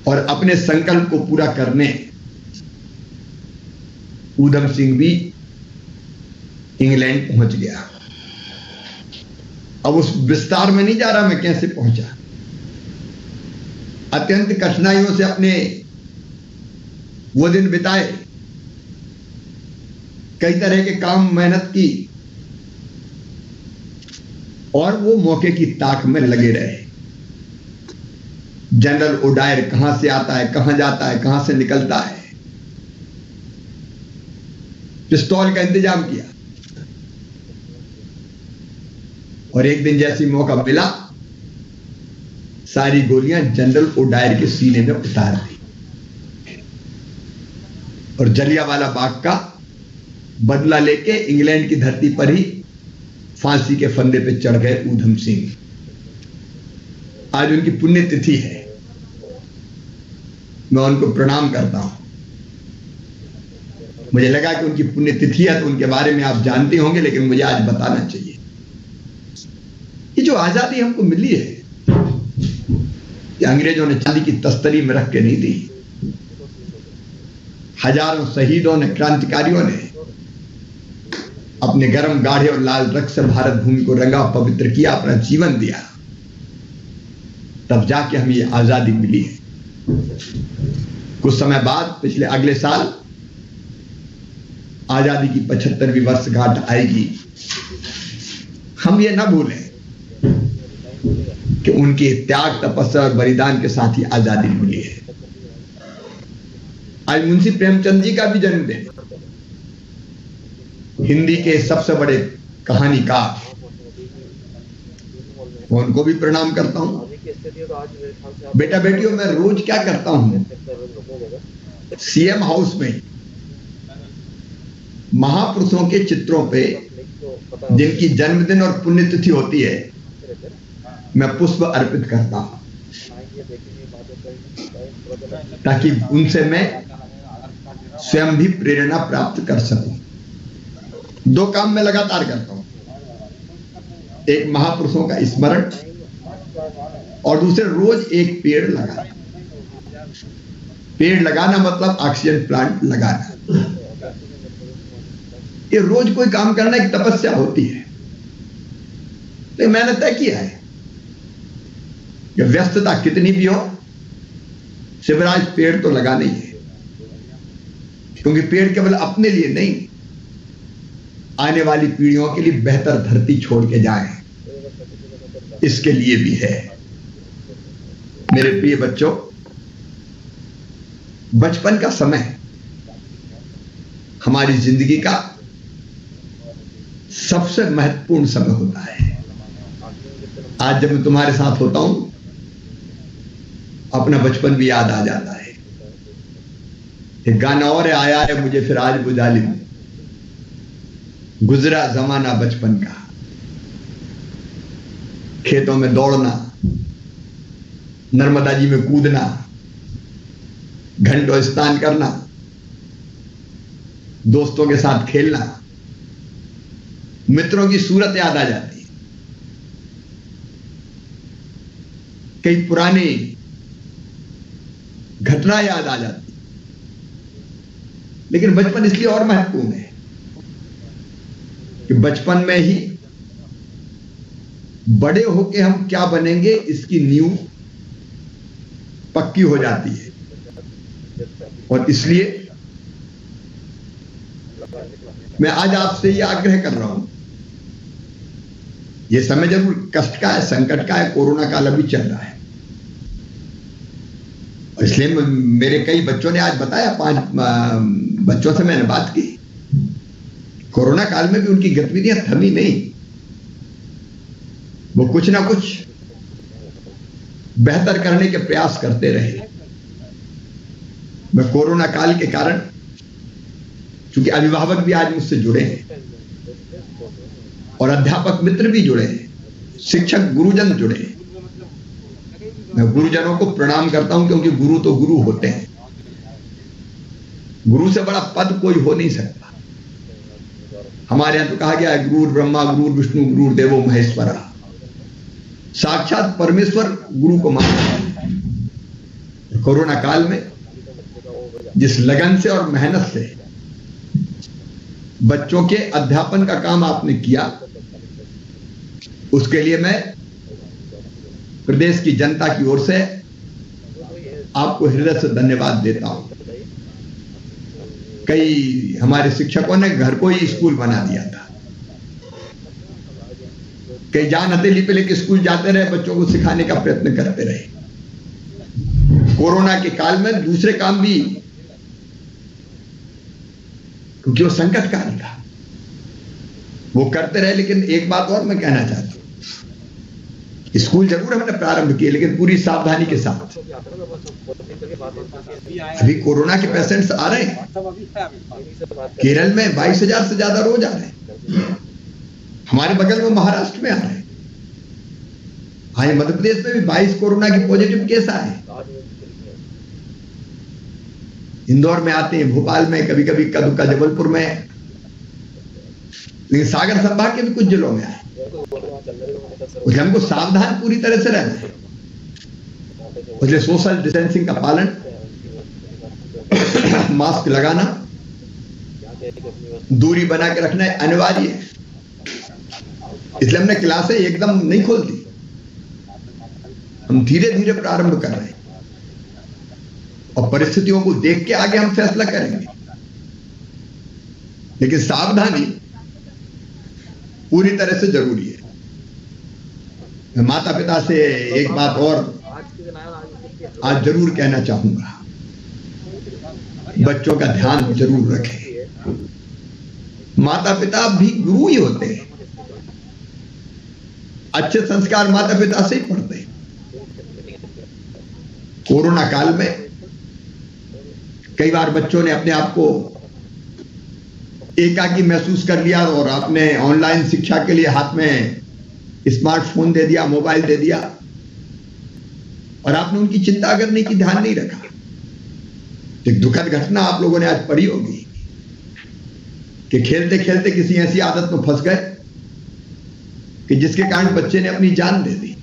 Speaker 5: और अपने संकल्प को पूरा करने ऊधम सिंह भी इंग्लैंड पहुंच गया। अब उस विस्तार में नहीं जा रहा मैं कैसे पहुंचा। अत्यंत कठिनाइयों से अपने वो दिन बिताए, कई तरह के काम मेहनत की और वो मौके की ताक में लगे रहे। जनरल ओडायर कहां से आता है, कहां जाता है, कहां से निकलता है, पिस्तौल का इंतजाम किया और एक दिन जैसी मौका मिला सारी गोलियां जनरल ओडायर के सीने में उतार दी और जलियांवाला बाग का बदला लेके इंग्लैंड की धरती पर ही फांसी के फंदे पे चढ़ गए ऊधम सिंह। आज उनकी पुण्यतिथि है, मैं उनको प्रणाम करता हूं। मुझे लगा कि उनकी पुण्यतिथि है तो उनके बारे में आप जानते होंगे, लेकिन मुझे आज बताना चाहिए। ये जो आजादी हमको मिली है कि अंग्रेजों ने चांदी की तस्तरी में रख के नहीं दी। हजारों शहीदों ने, क्रांतिकारियों ने अपने गर्म गाढ़े और लाल रक्त से भारत भूमि को रंगा, पवित्र किया, अपना जीवन दिया, तब जाके हमें ये आजादी मिली है। कुछ समय बाद पिछले अगले साल आजादी की 75वीं वर्षगांठ आएगी। हम ये ना भूलें कि उनके त्याग, तपस्या और बलिदान के साथ ही आजादी मिली है। आज मुंशी प्रेमचंद जी का भी जन्मदिन, हिंदी के सबसे बड़े कहानीकार, उनको भी प्रणाम करता हूं। बेटा बेटियों, मैं रोज क्या करता हूं, सीएम हाउस में महापुरुषों के चित्रों पे जिनकी जन्मदिन और पुण्यतिथि होती है, मैं पुष्प अर्पित करता हूं ताकि उनसे मैं स्वयं भी प्रेरणा प्राप्त कर सकूं। 2 काम मैं लगातार करता हूं, एक महापुरुषों का स्मरण और दूसरे रोज एक पेड़ लगाना। पेड़ लगाना मतलब ऑक्सीजन प्लांट लगाना। ये रोज कोई काम करना एक तपस्या होती है। तो मैंने तय किया है कि व्यस्तता कितनी भी हो, शिवराज पेड़ तो लगाना ही है, क्योंकि पेड़ केवल अपने लिए नहीं, आने वाली पीढ़ियों के लिए बेहतर धरती छोड़ के जाए, इसके लिए भी है। मेरे प्रिय बच्चों, बचपन का समय हमारी जिंदगी का सबसे महत्वपूर्ण समय होता है। आज जब मैं तुम्हारे साथ होता हूं, अपना बचपन भी याद आ जाता है। एक गाना और है, आया है मुझे फिर आज वो जालिम, गुजरा जमाना बचपन का। खेतों में दौड़ना, नर्मदा जी में कूदना, घंटों स्नान करना, दोस्तों के साथ खेलना, मित्रों की सूरत याद आ जाती है। कई पुरानी घटना याद आ जाती। लेकिन बचपन इसलिए और महत्वपूर्ण है कि बचपन में ही बड़े होके हम क्या बनेंगे इसकी नींव पक्की हो जाती है। और इसलिए मैं आज आपसे यह आग्रह कर रहा हूं, यह समय जरूर कष्ट का है, संकट का है, कोरोना काल अभी चल रहा है, और इसलिए मेरे कई बच्चों ने आज बताया, 5 बच्चों से मैंने बात की, कोरोना काल में भी उनकी गतिविधियां थमी नहीं, वो कुछ ना कुछ बेहतर करने के प्रयास करते रहे। मैं कोरोना काल के कारण, क्योंकि अभिभावक भी आज मुझसे जुड़े हैं और अध्यापक मित्र भी जुड़े हैं, शिक्षक गुरुजन जुड़े हैं, मैं गुरुजनों को प्रणाम करता हूं, क्योंकि गुरु तो गुरु होते हैं। गुरु से बड़ा पद कोई हो नहीं सकता। हमारे यहां तो कहा गया है, गुरु ब्रह्मा गुरु विष्णु गुरु देवो महेश्वरा, साक्षात परमेश्वर गुरु को मानता है। कोरोना काल में जिस लगन से और मेहनत से बच्चों के अध्यापन का काम आपने किया, उसके लिए मैं प्रदेश की जनता की ओर से आपको हृदय से धन्यवाद देता हूं। कई हमारे शिक्षकों ने घर को ही स्कूल बना दिया था, कई जान हथेली पे लेके स्कूल जाते रहे, बच्चों को सिखाने का प्रयत्न करते रहे। कोरोना के काल में दूसरे काम भी, क्योंकि वो संकट काल था, वो करते रहे। लेकिन एक बात और मैं कहना चाहता हूं, स्कूल जरूर हमने प्रारंभ किए, लेकिन पूरी सावधानी के साथ। अभी कोरोना के पेशेंट्स आ रहे हैं, केरल में 22,000 से ज्यादा रोज आ रहे हैं, हमारे बगल में महाराष्ट्र में आ रहे हैं, आज मध्य प्रदेश में भी 22 कोरोना के पॉजिटिव केस आए, इंदौर में आते हैं, भोपाल में, कभी कभी कदुका जबलपुर में, लेकिन सागर संभाग के भी कुछ जिलों में आए। हमको सावधान पूरी तरह से रहना है, इसलिए सोशल डिस्टेंसिंग का पालन, मास्क लगाना, दूरी बना के रखना अनिवार्य है। इसलिए हमने क्लासें एकदम नहीं खोलती, हम धीरे धीरे प्रारंभ कर रहे हैं। और परिस्थितियों को देख के आगे हम फैसला करेंगे, लेकिन सावधानी पूरी तरह से जरूरी है। मैं माता पिता से एक बात और आज जरूर कहना चाहूंगा, बच्चों का ध्यान जरूर रखें। माता पिता भी गुरु ही होते हैं, अच्छे संस्कार माता पिता से ही पढ़ते हैं। कोरोना काल में कई बार बच्चों ने अपने आप को एकाकी महसूस कर लिया और आपने ऑनलाइन शिक्षा के लिए हाथ में स्मार्टफोन दे दिया, मोबाइल दे दिया, और आपने उनकी चिंता करने की ध्यान नहीं रखा। एक दुखद घटना आप लोगों ने आज पढ़ी होगी कि खेलते खेलते किसी ऐसी आदत में फंस गए कि जिसके कारण बच्चे ने अपनी जान दे दी।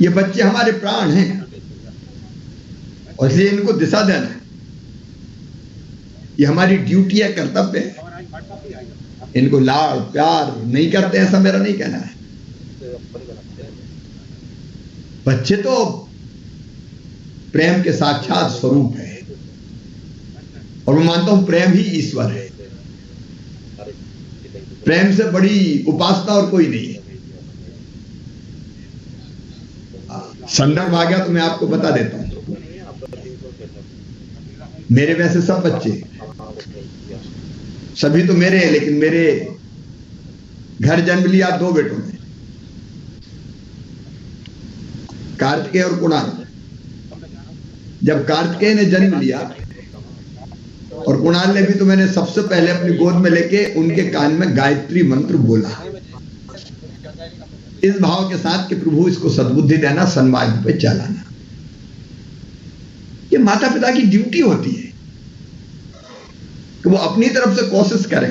Speaker 5: ये बच्चे हमारे प्राण हैं और इसलिए इनको दिशा देना है, ये हमारी ड्यूटी है, कर्तव्य है। इनको लाड़ प्यार नहीं करते ऐसा मेरा नहीं कहना है। बच्चे तो प्रेम के साक्षात स्वरूप है और मैं मानता हूं प्रेम ही ईश्वर है। प्रेम से बड़ी उपासना और कोई नहीं है। संदर्भ आ गया तो मैं आपको बता देता हूं। मेरे वैसे सब बच्चे, सभी तो मेरे हैं, लेकिन मेरे घर जन्म लिया 2 बेटों ने, कार्तिकेय और कुणाल। जब कार्तिकेय ने जन्म लिया और कुणाल ने भी, तो मैंने सबसे पहले अपनी गोद में लेके उनके कान में गायत्री मंत्र बोला, इस भाव के साथ कि प्रभु इसको सद्बुद्धि देना, सन्मार्ग पे चलाना। ये माता पिता की ड्यूटी होती है कि वो अपनी तरफ से कोशिश करें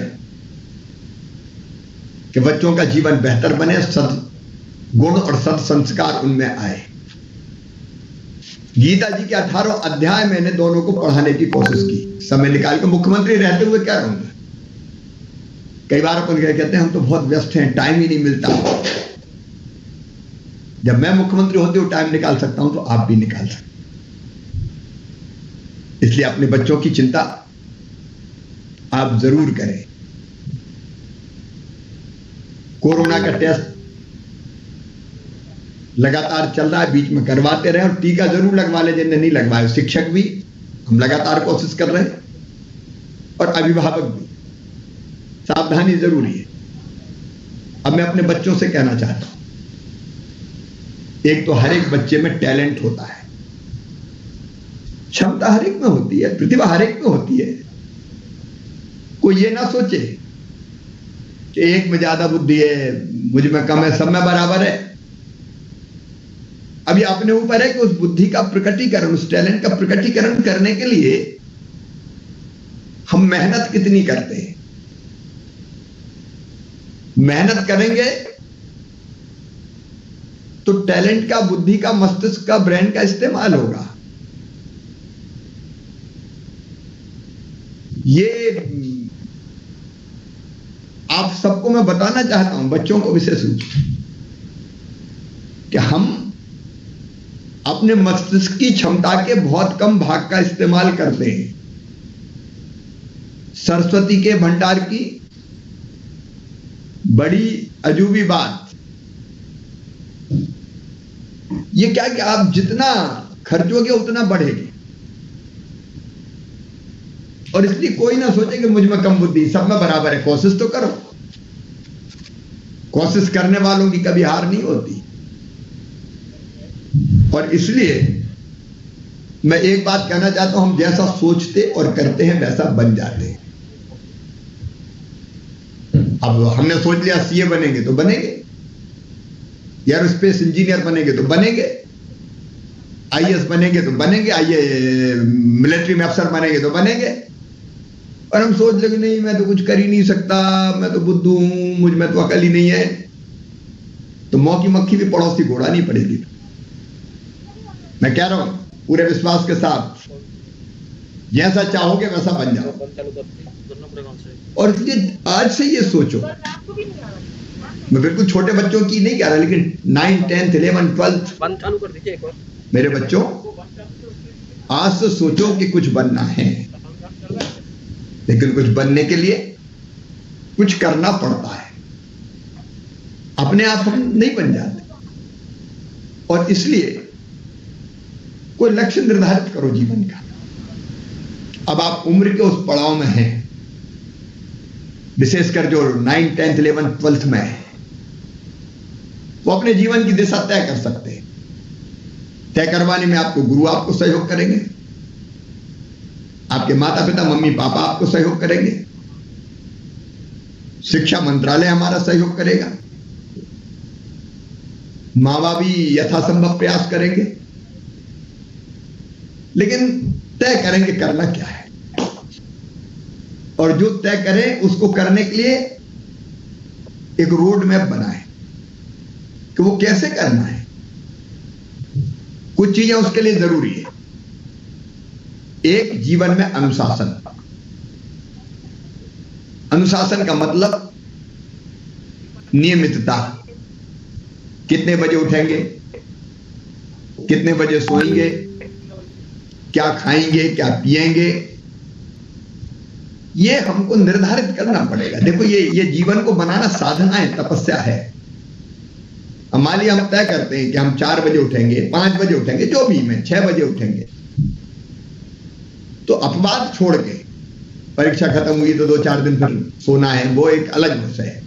Speaker 5: कि बच्चों का जीवन बेहतर बने, सद्गुण और सत्संस्कार उनमें आए। गीता जी के 18 अध्याय मैंने दोनों को पढ़ाने की कोशिश की, समय निकाल के। मुख्यमंत्री रहते हुए क्या रहूंगा, कई बार अपन कहते हैं हम तो बहुत व्यस्त हैं, टाइम ही नहीं मिलता। जब मैं मुख्यमंत्री होते हुए टाइम निकाल सकता हूं तो आप भी निकाल सकते। इसलिए अपने बच्चों की चिंता आप जरूर करें। कोरोना का टेस्ट लगातार चल रहा है, बीच में करवाते रहे, और टीका जरूर लगवा ले जिन्हें नहीं लगवाया। शिक्षक भी हम लगातार कोशिश कर रहे हैं और अभिभावक भी। सावधानी जरूरी है। अब मैं अपने बच्चों से कहना चाहता हूं, एक तो हर एक बच्चे में टैलेंट होता है, क्षमता हर एक में होती है, प्रतिभा हर एक में होती है। कोई ये ना सोचे कि एक में ज्यादा बुद्धि है, मुझ में कम है, सब में बराबर है। अभी अपने ऊपर है कि उस बुद्धि का प्रकटीकरण, उस टैलेंट का प्रकटीकरण करने के लिए हम मेहनत कितनी करते हैं। मेहनत करेंगे तो टैलेंट का, बुद्धि का, मस्तिष्क का, ब्रेन का इस्तेमाल होगा। ये आप सबको मैं बताना चाहता हूं, बच्चों को विशेष रूप से, कि हम अपने मस्तिष्क की क्षमता के बहुत कम भाग का इस्तेमाल करते हैं। सरस्वती के भंडार की बड़ी अजूबी बात ये क्या कि आप जितना खर्चोगे उतना बढ़ेगी, और इसलिए कोई ना सोचे कि मुझ में कम बुद्धि, सब में बराबर है। कोशिश तो करो, कोशिश करने वालों की कभी हार नहीं होती। और इसलिए मैं एक बात कहना चाहता हूं, हम जैसा सोचते और करते हैं वैसा बन जाते हैं। अब हमने सोच लिया सीए बनेंगे तो बनेंगे, एयरोस्पेस इंजीनियर बनेंगे तो बनेंगे, आईएएस बनेंगे तो बनेंगे, मिलिट्री में अफसर बनेंगे तो बनेंगे। और हम सोच लगे नहीं मैं तो कुछ कर ही नहीं सकता, मैं तो बुद्धू हूं, मुझ में तो अकल ही नहीं है, तो मौकी मक्खी भी पड़ोसी घोड़ा नहीं पड़ेगी। मैं कह रहा हूं पूरे विश्वास के साथ, जैसा चाहोगे वैसा बन जाओ। और इसलिए आज से ये सोचो, मैं बिल्कुल छोटे बच्चों की नहीं कह रहा, लेकिन 9, 10, 11, 12 मेरे बच्चों, आज से सोचो कि कुछ बनना है, लेकिन कुछ बनने के लिए कुछ करना पड़ता है। अपने आप हम नहीं बन जाते, और इसलिए कोई लक्ष्य निर्धारित करो जीवन का। अब आप उम्र के उस पड़ाव में हैं, विशेषकर जो 9, 10, 11, 12 में है, वो अपने जीवन की दिशा तय कर सकते हैं। तय करवाने में आपको गुरु आपको सहयोग करेंगे, आपके माता पिता मम्मी पापा आपको सहयोग करेंगे, शिक्षा मंत्रालय हमारा सहयोग करेगा, माँ बाप भी यथासंभव प्रयास करेंगे, लेकिन तय करेंगे करना क्या है। और जो तय करें उसको करने के लिए एक रोड मैप बनाएं कि वो कैसे करना है। कुछ चीजें उसके लिए जरूरी है। एक, जीवन में अनुशासन। अनुशासन का मतलब नियमितता। कितने बजे उठेंगे, कितने बजे सोएंगे, क्या खाएंगे, क्या पिएंगे, ये हमको निर्धारित करना पड़ेगा। देखो ये जीवन को बनाना साधना है, तपस्या है। मान लिया हम तय करते हैं कि हम 4 बजे उठेंगे, 5 बजे उठेंगे, जो भी में 6 बजे उठेंगे, तो अपवाद छोड़ के, परीक्षा खत्म हुई तो 2-4 दिन फिर सोना है, वो एक अलग विषय है,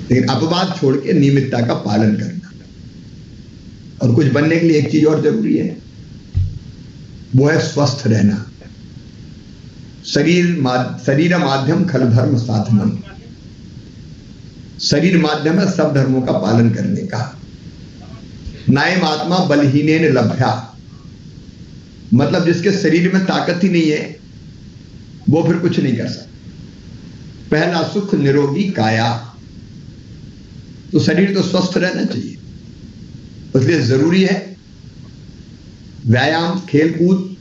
Speaker 5: लेकिन अपवाद छोड़ के नियमितता का पालन करना। और कुछ बनने के लिए एक चीज और जरूरी है, वो है स्वस्थ रहना। शरीर माध्यम खल धर्म साधनम। शरीर माध्यम है सब धर्मों का पालन करने का। नायम आत्मा बलहीनेन लभ्या, मतलब जिसके शरीर में ताकत ही नहीं है वो फिर कुछ नहीं कर सकता। पहला सुख निरोगी काया, तो शरीर तो स्वस्थ रहना चाहिए, इसलिए जरूरी है व्यायाम, खेल कूद।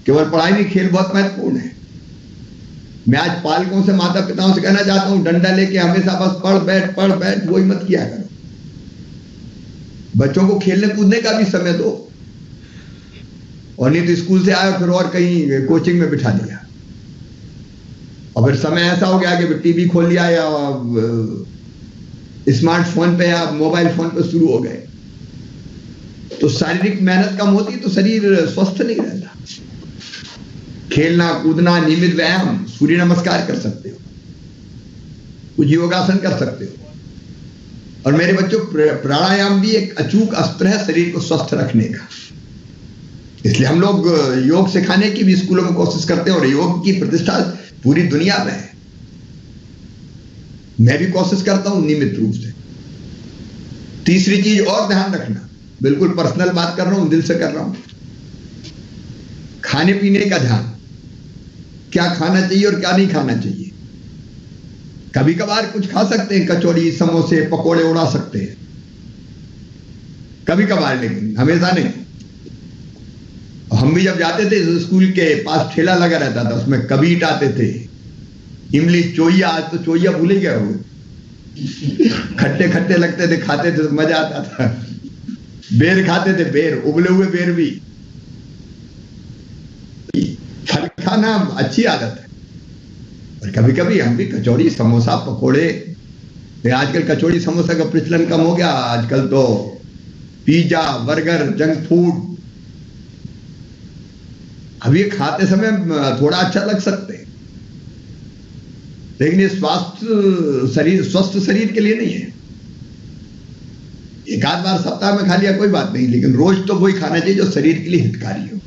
Speaker 5: केवल पढ़ाई नहीं, खेल बहुत महत्वपूर्ण है। मैं आज पालकों से, माता पिताओं से कहना चाहता हूं, डंडा लेके हमेशा बस पढ़ बैठ वही मत किया करो। बच्चों को खेलने कूदने का भी समय दो, और नहीं तो स्कूल से आए फिर और कहीं कोचिंग में बिठा दिया, और फिर समय ऐसा हो गया कि टीवी खोल लिया या स्मार्टफोन पे या मोबाइल फोन पे शुरू हो गए, तो शारीरिक मेहनत कम होती तो शरीर स्वस्थ नहीं रहता। खेलना कूदना, नियमित व्यायाम, सूर्य नमस्कार कर सकते हो, कुछ योगासन कर सकते हो। और मेरे बच्चों, प्राणायाम भी एक अचूक अस्त्र है शरीर को स्वस्थ रखने का। इसलिए हम लोग योग सिखाने की भी स्कूलों में कोशिश करते हैं, और योग की प्रतिष्ठा पूरी दुनिया में है। मैं भी कोशिश करता हूं नियमित रूप से। तीसरी चीज और ध्यान रखना, बिल्कुल पर्सनल बात कर रहा हूं, दिल से कर रहा हूं, खाने पीने का ध्यान। क्या खाना चाहिए और क्या नहीं खाना चाहिए। कभी कभार कुछ खा सकते हैं, कचौड़ी, समोसे, पकोड़े उड़ा सकते हैं कभी कभार, लेकिन हमेशा नहीं। हम भी जब जाते थे स्कूल के पास ठेला लगा रहता था, उसमें कबीट आते थे, इमली, चोइया। आज तो चोइया भूल ही गया हो, खट्टे खट्टे लगते थे, खाते थे तो मजा आता था। बेर खाते थे, बेर, उबले हुए बेर भी। फल खाना अच्छी आदत है, और कभी कभी हम भी कचौड़ी, समोसा, पकोड़े। आजकल कचौड़ी समोसा का प्रचलन कम हो गया, आजकल तो पिज्जा, बर्गर, जंक फूड। अब ये खाते समय थोड़ा अच्छा लग सकते हैं, लेकिन ये स्वस्थ शरीर के लिए नहीं है। एक आध बार सप्ताह में खा लिया कोई बात नहीं, लेकिन रोज तो वही खाना चाहिए जो शरीर के लिए हितकारी हो।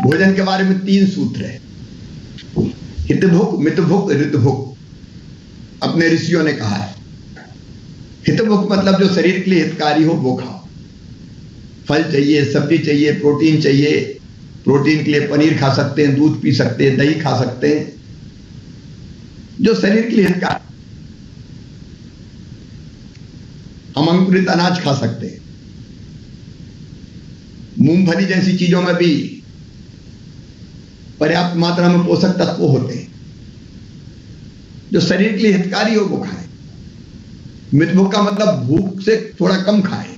Speaker 5: भोजन के बारे में 3 सूत्र है, हितभुक, मितभुक, ऋतभुक। अपने ऋषियों ने कहा है। हितभुक मतलब जो शरीर के लिए हितकारी हो वो खाओ। फल चाहिए, सब्जी चाहिए, प्रोटीन चाहिए। प्रोटीन के लिए पनीर खा सकते हैं, दूध पी सकते हैं, दही खा सकते हैं, जो शरीर के लिए हितकारी। हम अंकुरित अनाज खा सकते हैं। मूंगफली जैसी चीजों में भी पर्याप्त मात्रा में पोषक तत्व होते हैं, जो शरीर के लिए हितकारी हो वो खाएं। मितभुक का मतलब भूख से थोड़ा कम खाएं,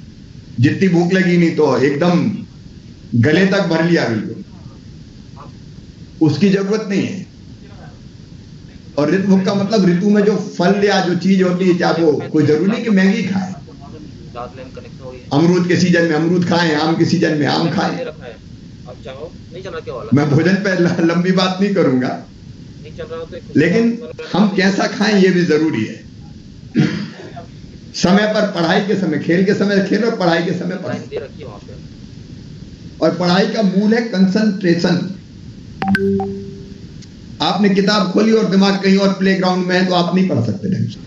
Speaker 5: जितनी भूख लगी नहीं तो एकदम गले तक भर लिया बिल्कुल, उसकी जरूरत नहीं है। और ऋतु भोग का मतलब ऋतु में जो फल या जो चीज होती है, चाहे वो कोई जरूरी नहीं कि महंगी खाए, अमरूद के सीजन में अमरूद खाएं, आम के सीजन में आम खाएं। मैं भोजन पे लंबी बात नहीं करूंगा, लेकिन हम कैसा खाएं ये भी जरूरी है। समय पर पढ़ाई के समय खेल, के समय खेल और पढ़ाई के समय पढ़ाई। और पढ़ाई का मूल है कंसंट्रेशन। आपने किताब खोली और दिमाग कहीं और प्लेग्राउंड में है तो आप नहीं पढ़ सकते ढंग से,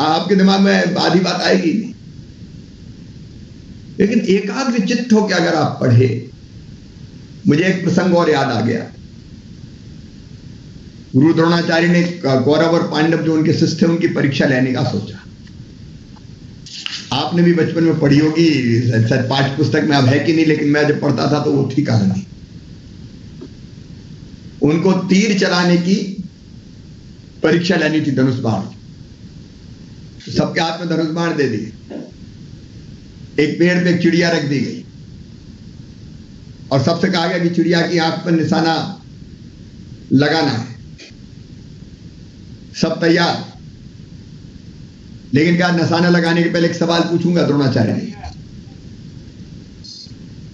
Speaker 5: आपके दिमाग में आधी बात आएगी नहीं। लेकिन एकाग्र चित्त होकर अगर आप पढ़े, मुझे एक प्रसंग और याद आ गया। गुरु द्रोणाचार्य ने कौरव और पांडव जो उनके शिष्य थे उनकी परीक्षा लेने का सोचा। आपने भी बचपन में पढ़ी होगी, शायद पाठ्य पुस्तक में अब है कि नहीं, लेकिन मैं जब पढ़ता था तो वो थी कहानी। उनको तीर चलाने की परीक्षा लेनी थी, धनुष बाण। सबके हाथ में धनुष बाण दे दिए, एक पेड़ पे एक चिड़िया रख दी गई और सबसे कहा गया कि चिड़िया की आंख पर निशाना लगाना है। सब तैयार, लेकिन क्या निशाना लगाने के पहले एक सवाल पूछूंगा द्रोणाचार्य ने।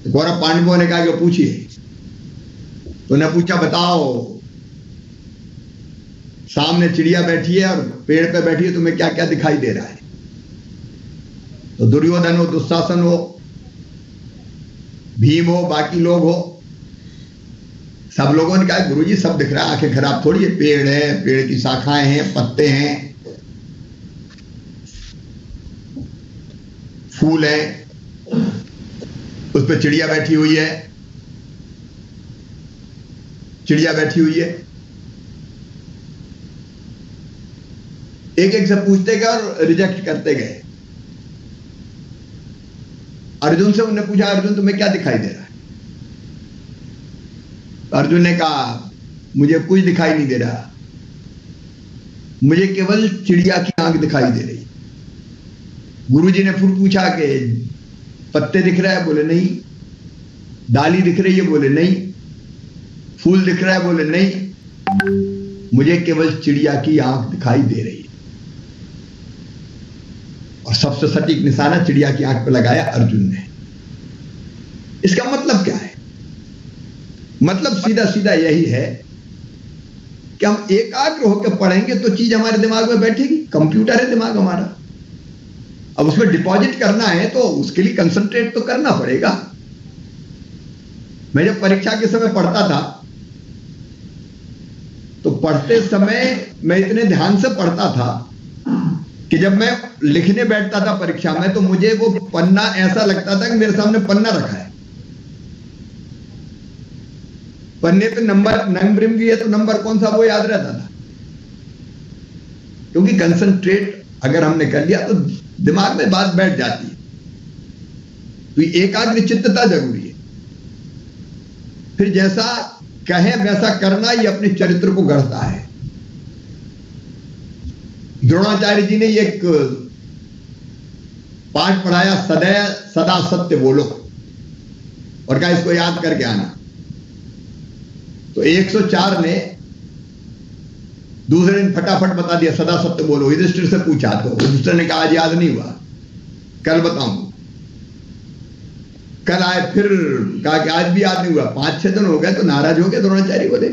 Speaker 5: गौरव पांडवों ने कहा कि पूछिए। तो ने पूछा, बताओ सामने चिड़िया बैठी है और पेड़ पे बैठी है, तुम्हें क्या क्या दिखाई दे रहा है? तो दुर्योधन हो, दुशासन हो, भीम हो, बाकी लोग हो, सब लोगों ने कहा गुरुजी सब दिख रहा है, आंखें खराब थोड़ी है, पेड़ है, पेड़ की शाखाएं हैं, पत्ते हैं, फूल है, उस पर चिड़िया बैठी हुई है, चिड़िया बैठी हुई है। एक एक से पूछते गए और रिजेक्ट करते गए। अर्जुन से उन्होंने पूछा, अर्जुन तुम्हें क्या दिखाई दे रहा है? अर्जुन ने कहा, मुझे कुछ दिखाई नहीं दे रहा, मुझे केवल चिड़िया की आंख दिखाई दे रही। गुरुजी ने फिर पूछा कि पत्ते दिख रहा है? बोले नहीं। डाली दिख रही है? बोले नहीं। फूल दिख रहा है? बोले नहीं, मुझे केवल चिड़िया की आंख दिखाई दे रही है। और सबसे सटीक निशाना चिड़िया की आंख पर लगाया अर्जुन ने। इसका मतलब क्या है? मतलब सीधा सीधा यही है कि हम एकाग्र होकर पढ़ेंगे तो चीज हमारे दिमाग में बैठेगी। कंप्यूटर है दिमाग हमारा, अब उसमें डिपॉजिट करना है तो उसके लिए कंसंट्रेट तो करना पड़ेगा। मैं जब परीक्षा के समय पढ़ता था तो पढ़ते समय मैं इतने ध्यान से पढ़ता था कि जब मैं लिखने बैठता था परीक्षा में तो मुझे वो पन्ना ऐसा लगता था कि मेरे सामने पन्ना रखा है, पन्ने पे नंबरिंग भी है तो नंबर कौन सा वो याद रहता था। क्योंकि कंसंट्रेट अगर हमने कर लिया तो दिमाग में बात बैठ जाती है। तो एकाग्र चित्तता जरूरी है। फिर जैसा कहे वैसा करना ये अपने चरित्र को गढ़ता है। द्रोणाचार्य जी ने एक पाठ पढ़ाया, सदा सत्य बोलो, और कहा इसको याद करके आना। तो 104 ने दूसरे दिन फटाफट बता दिया, सदा सत्य बोलो। युधिष्ठिर से पूछा तो युधिष्ठिर ने कहा आज याद नहीं हुआ, कल बताऊंगा। कल आए फिर कहा कि आज भी याद नहीं हुआ। 5-6 दिन हो गए तो नाराज हो गए द्रोणाचार्य बोले,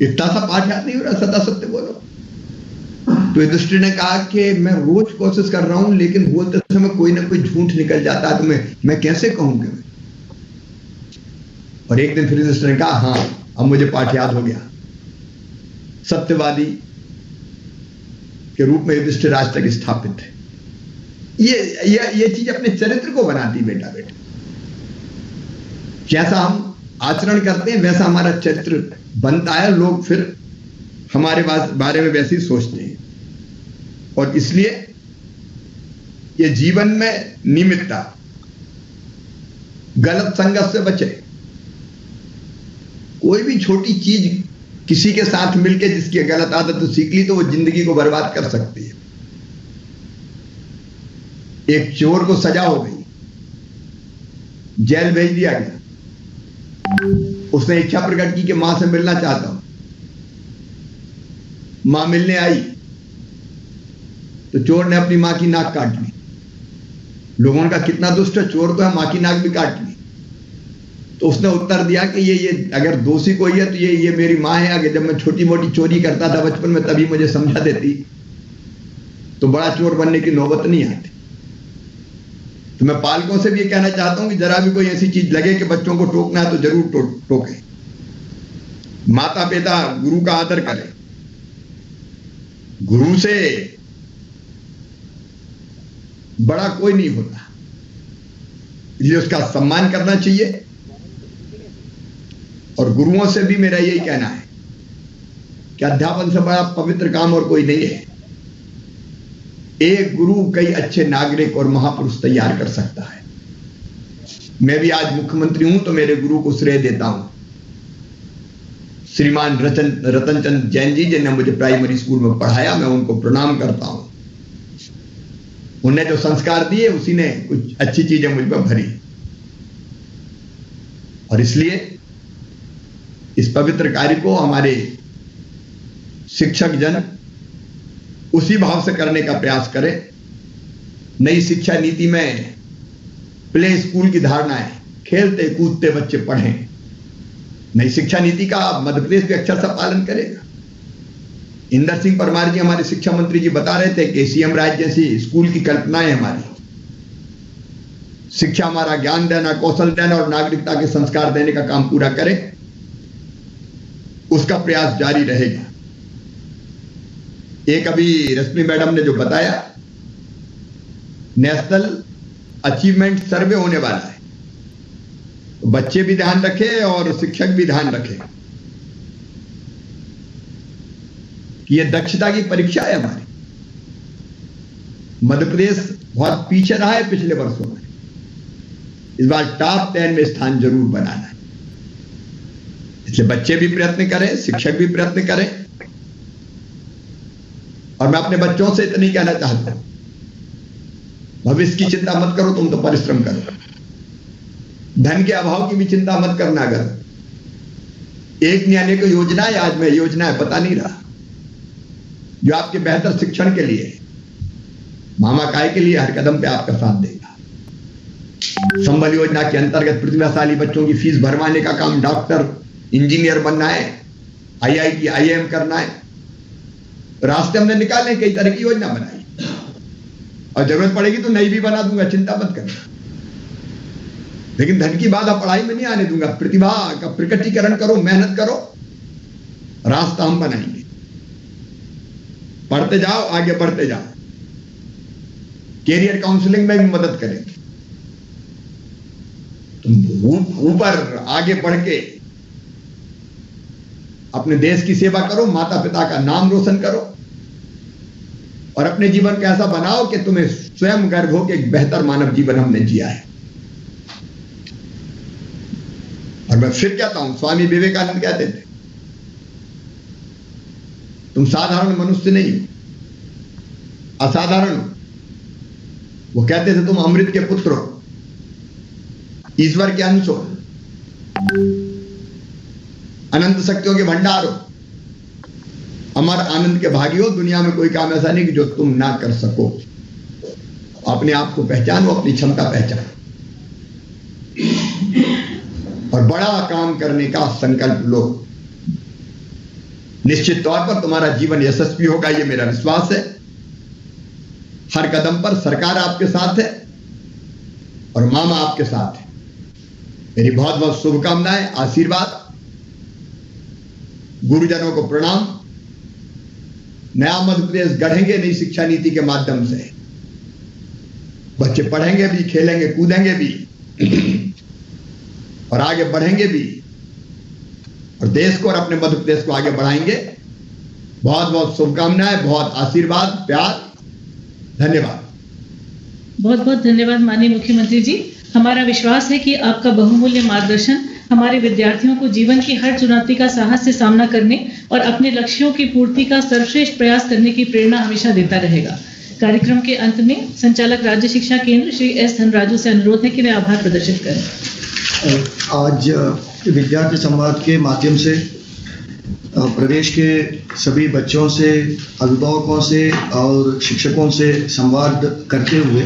Speaker 5: इतना सा पाठ याद नहीं हो रहा, सदा सत्य बोलो। तो युधिष्ठिर ने कहा कि मैं रोज कोशिश कर रहा हूं लेकिन बोलते समय कोई ना कोई झूठ निकल जाता है, तो मैं कैसे कहूंगा। और एक दिन फिर युधिष्ठिर ने कहा हाँ अब मुझे पाठ याद हो गया। सत्यवादी के रूप में युधिष्ठिर आज तक स्थापित है। ये चीज अपने चरित्र को बनाती बेटा। जैसा हम आचरण करते हैं वैसा हमारा चरित्र बनता है, लोग फिर हमारे बारे में वैसे ही सोचते हैं। और इसलिए ये जीवन में नियमितता, गलत संगत से बचे। कोई भी छोटी चीज किसी के साथ मिलके जिसकी गलत आदत तो सीख ली तो वो जिंदगी को बर्बाद कर सकती है। एक चोर को सजा हो गई, जेल भेज दिया गया। उसने इच्छा प्रकट की कि मां से मिलना चाहता हूं। मां मिलने आई तो चोर ने अपनी मां की नाक काट ली। लोगों का कितना दुष्ट है, चोर तो है, मां की नाक भी काट ली। तो उसने उत्तर दिया कि ये अगर दोषी कोई है तो ये मेरी मां है। अगर जब मैं छोटी मोटी चोरी करता था बचपन में तभी मुझे समझा देती तो बड़ा चोर बनने की नौबत नहीं आती। तो मैं पालकों से भी ये कहना चाहता हूं कि जरा भी कोई ऐसी चीज लगे कि बच्चों को टोकना है तो जरूर टोके। माता पिता गुरु का आदर करें। गुरु से बड़ा कोई नहीं होता, इसलिए उसका सम्मान करना चाहिए। और गुरुओं से भी मेरा यही कहना है कि अध्यापन से बड़ा पवित्र काम और कोई नहीं है। एक गुरु कई अच्छे नागरिक और महापुरुष तैयार कर सकता है। मैं भी आज मुख्यमंत्री हूं तो मेरे गुरु को श्रेय देता हूं, श्रीमान रतन चंद जैन जी, जिन्होंने मुझे प्राइमरी स्कूल में पढ़ाया। मैं उनको प्रणाम करता हूं। उन्हें जो संस्कार दिए उसी ने कुछ अच्छी चीजें मुझ पर भरी। और इसलिए इस पवित्र कार्य को हमारे शिक्षक जन उसी भाव से करने का प्रयास करें। नई शिक्षा नीति में प्ले स्कूल की धारणा है, खेलते कूदते बच्चे पढ़ें। नई शिक्षा नीति का मध्य प्रदेश भी अक्षरशः पालन करेगा। इंदर सिंह परमार जी हमारे शिक्षा मंत्री जी बता रहे थे कि सीएम राज जैसी स्कूल की कल्पनाएं हमारी। शिक्षा हमारा ज्ञान देना, कौशल देना और नागरिकता के संस्कार देने का काम पूरा करे, उसका प्रयास जारी रहेगा। एक अभी रश्मि मैडम ने जो बताया, नेशनल अचीवमेंट सर्वे होने वाला है, तो बच्चे भी ध्यान रखें और शिक्षक भी ध्यान रखें कि यह दक्षता की परीक्षा है हमारी। मध्य प्रदेश बहुत पीछे रहा है पिछले वर्षों में, इस बार टॉप 10 में स्थान जरूर बनाना है। इसलिए बच्चे भी प्रयत्न करें, शिक्षक भी प्रयत्न करें। और मैं अपने बच्चों से इतना ही कहना चाहता हूं, भविष्य की चिंता मत करो, तुम तो परिश्रम करो। धन के अभाव की भी चिंता मत करना। अगर एक नहीं आने को योजना है, आज में योजना है पता नहीं रहा, जो आपके बेहतर शिक्षण के लिए, मामा काय के लिए हर कदम पे आपका साथ देगा। संबल योजना के अंतर्गत प्रतिभाशाली बच्चों की फीस भरवाने का काम, डॉक्टर इंजीनियर बनना है, IIT IIM करना है, रास्ते हमने निकाले, कई तरह की योजना बनाई। और जरूरत पड़ेगी तो नई भी बना दूंगा, चिंता मत करना। लेकिन धन की बाधा पढ़ाई में नहीं आने दूंगा। प्रतिभा का प्रकटीकरण करो, मेहनत करो, रास्ता हम बनाएंगे। पढ़ते जाओ, आगे बढ़ते जाओ। कैरियर काउंसलिंग में भी मदद करेंगे। तुम ऊपर आगे बढ़ के अपने देश की सेवा करो, माता पिता का नाम रोशन करो और अपने जीवन को ऐसा बनाओ कि तुम्हें स्वयं गर्व हो कि एक बेहतर मानव जीवन हमने जिया है। और मैं फिर कहता हूं, स्वामी विवेकानंद कहते थे, तुम साधारण मनुष्य नहीं हो, असाधारण हो। वो कहते थे तुम अमृत के पुत्र हो, ईश्वर के अंश हो, अनंत शक्तियों के भंडार हो, अमर आनंद के भागी हो। दुनिया में कोई काम ऐसा नहीं कि जो तुम ना कर सको। अपने आप को पहचानो, अपनी क्षमता पहचानो और बड़ा काम करने का संकल्प लो। निश्चित तौर पर तुम्हारा जीवन यशस्वी होगा, ये मेरा विश्वास है। हर कदम पर सरकार आपके साथ है और मामा आपके साथ है। मेरी बहुत बहुत शुभकामनाएं, आशीर्वाद, गुरुजनों को प्रणाम। नया मध्य प्रदेश गढ़ेंगे नई शिक्षा नीति के माध्यम से। बच्चे पढ़ेंगे भी, खेलेंगे कूदेंगे भी और आगे बढ़ेंगे भी, और देश को और अपने मध्य प्रदेश को आगे बढ़ाएंगे। बहुत बहुत शुभकामनाएं, बहुत आशीर्वाद, प्यार, धन्यवाद।
Speaker 2: बहुत बहुत धन्यवाद माननीय मुख्यमंत्री जी। हमारा विश्वास है कि आपका बहुमूल्य मार्गदर्शन हमारे विद्यार्थियों को जीवन की हर चुनौती का साहस से सामना करने और अपने लक्ष्यों की पूर्ति का सर्वश्रेष्ठ प्रयास करने की प्रेरणा हमेशा देता रहेगा। कार्यक्रम के अंत में संचालक राज्य शिक्षा केंद्र श्री एस धनराजू से अनुरोध है कि वे आभार प्रदर्शित करें।
Speaker 9: आज विद्यार्थी संवाद के माध्यम से प्रदेश के सभी बच्चों से, अभिभावकों से और शिक्षकों से संवाद करते हुए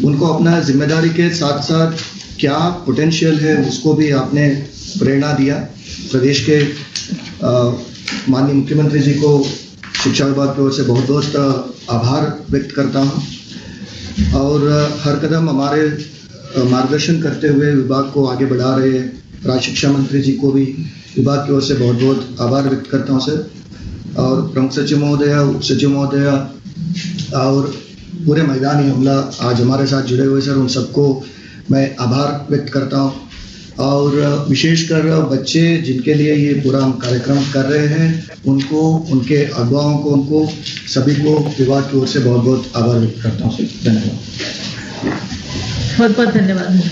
Speaker 9: उनको अपना जिम्मेदारी के साथ साथ क्या पोटेंशियल है उसको भी आपने प्रेरणा दिया। प्रदेश के माननीय मुख्यमंत्री जी को शिक्षा विभाग की ओर से बहुत बहुत आभार व्यक्त करता हूँ और हर कदम हमारे मार्गदर्शन करते हुए विभाग को आगे बढ़ा रहे राज्य शिक्षा मंत्री जी को भी विभाग की ओर से बहुत बहुत आभार व्यक्त करता हूँ सर। और प्रमुख सचिव महोदय, उप सचिव महोदय और पूरे मैदानी अमला आज हमारे साथ जुड़े हुए सर, उन सबको मैं आभार व्यक्त करता हूँ। और विशेषकर बच्चे जिनके लिए ये पूरा हम कार्यक्रम कर रहे हैं उनको, उनके अभिभावकों को, उनको सभी को विभाग की ओर से बहुत बहुत आभार व्यक्त करता हूँ सर। धन्यवाद।
Speaker 2: बहुत बहुत धन्यवाद।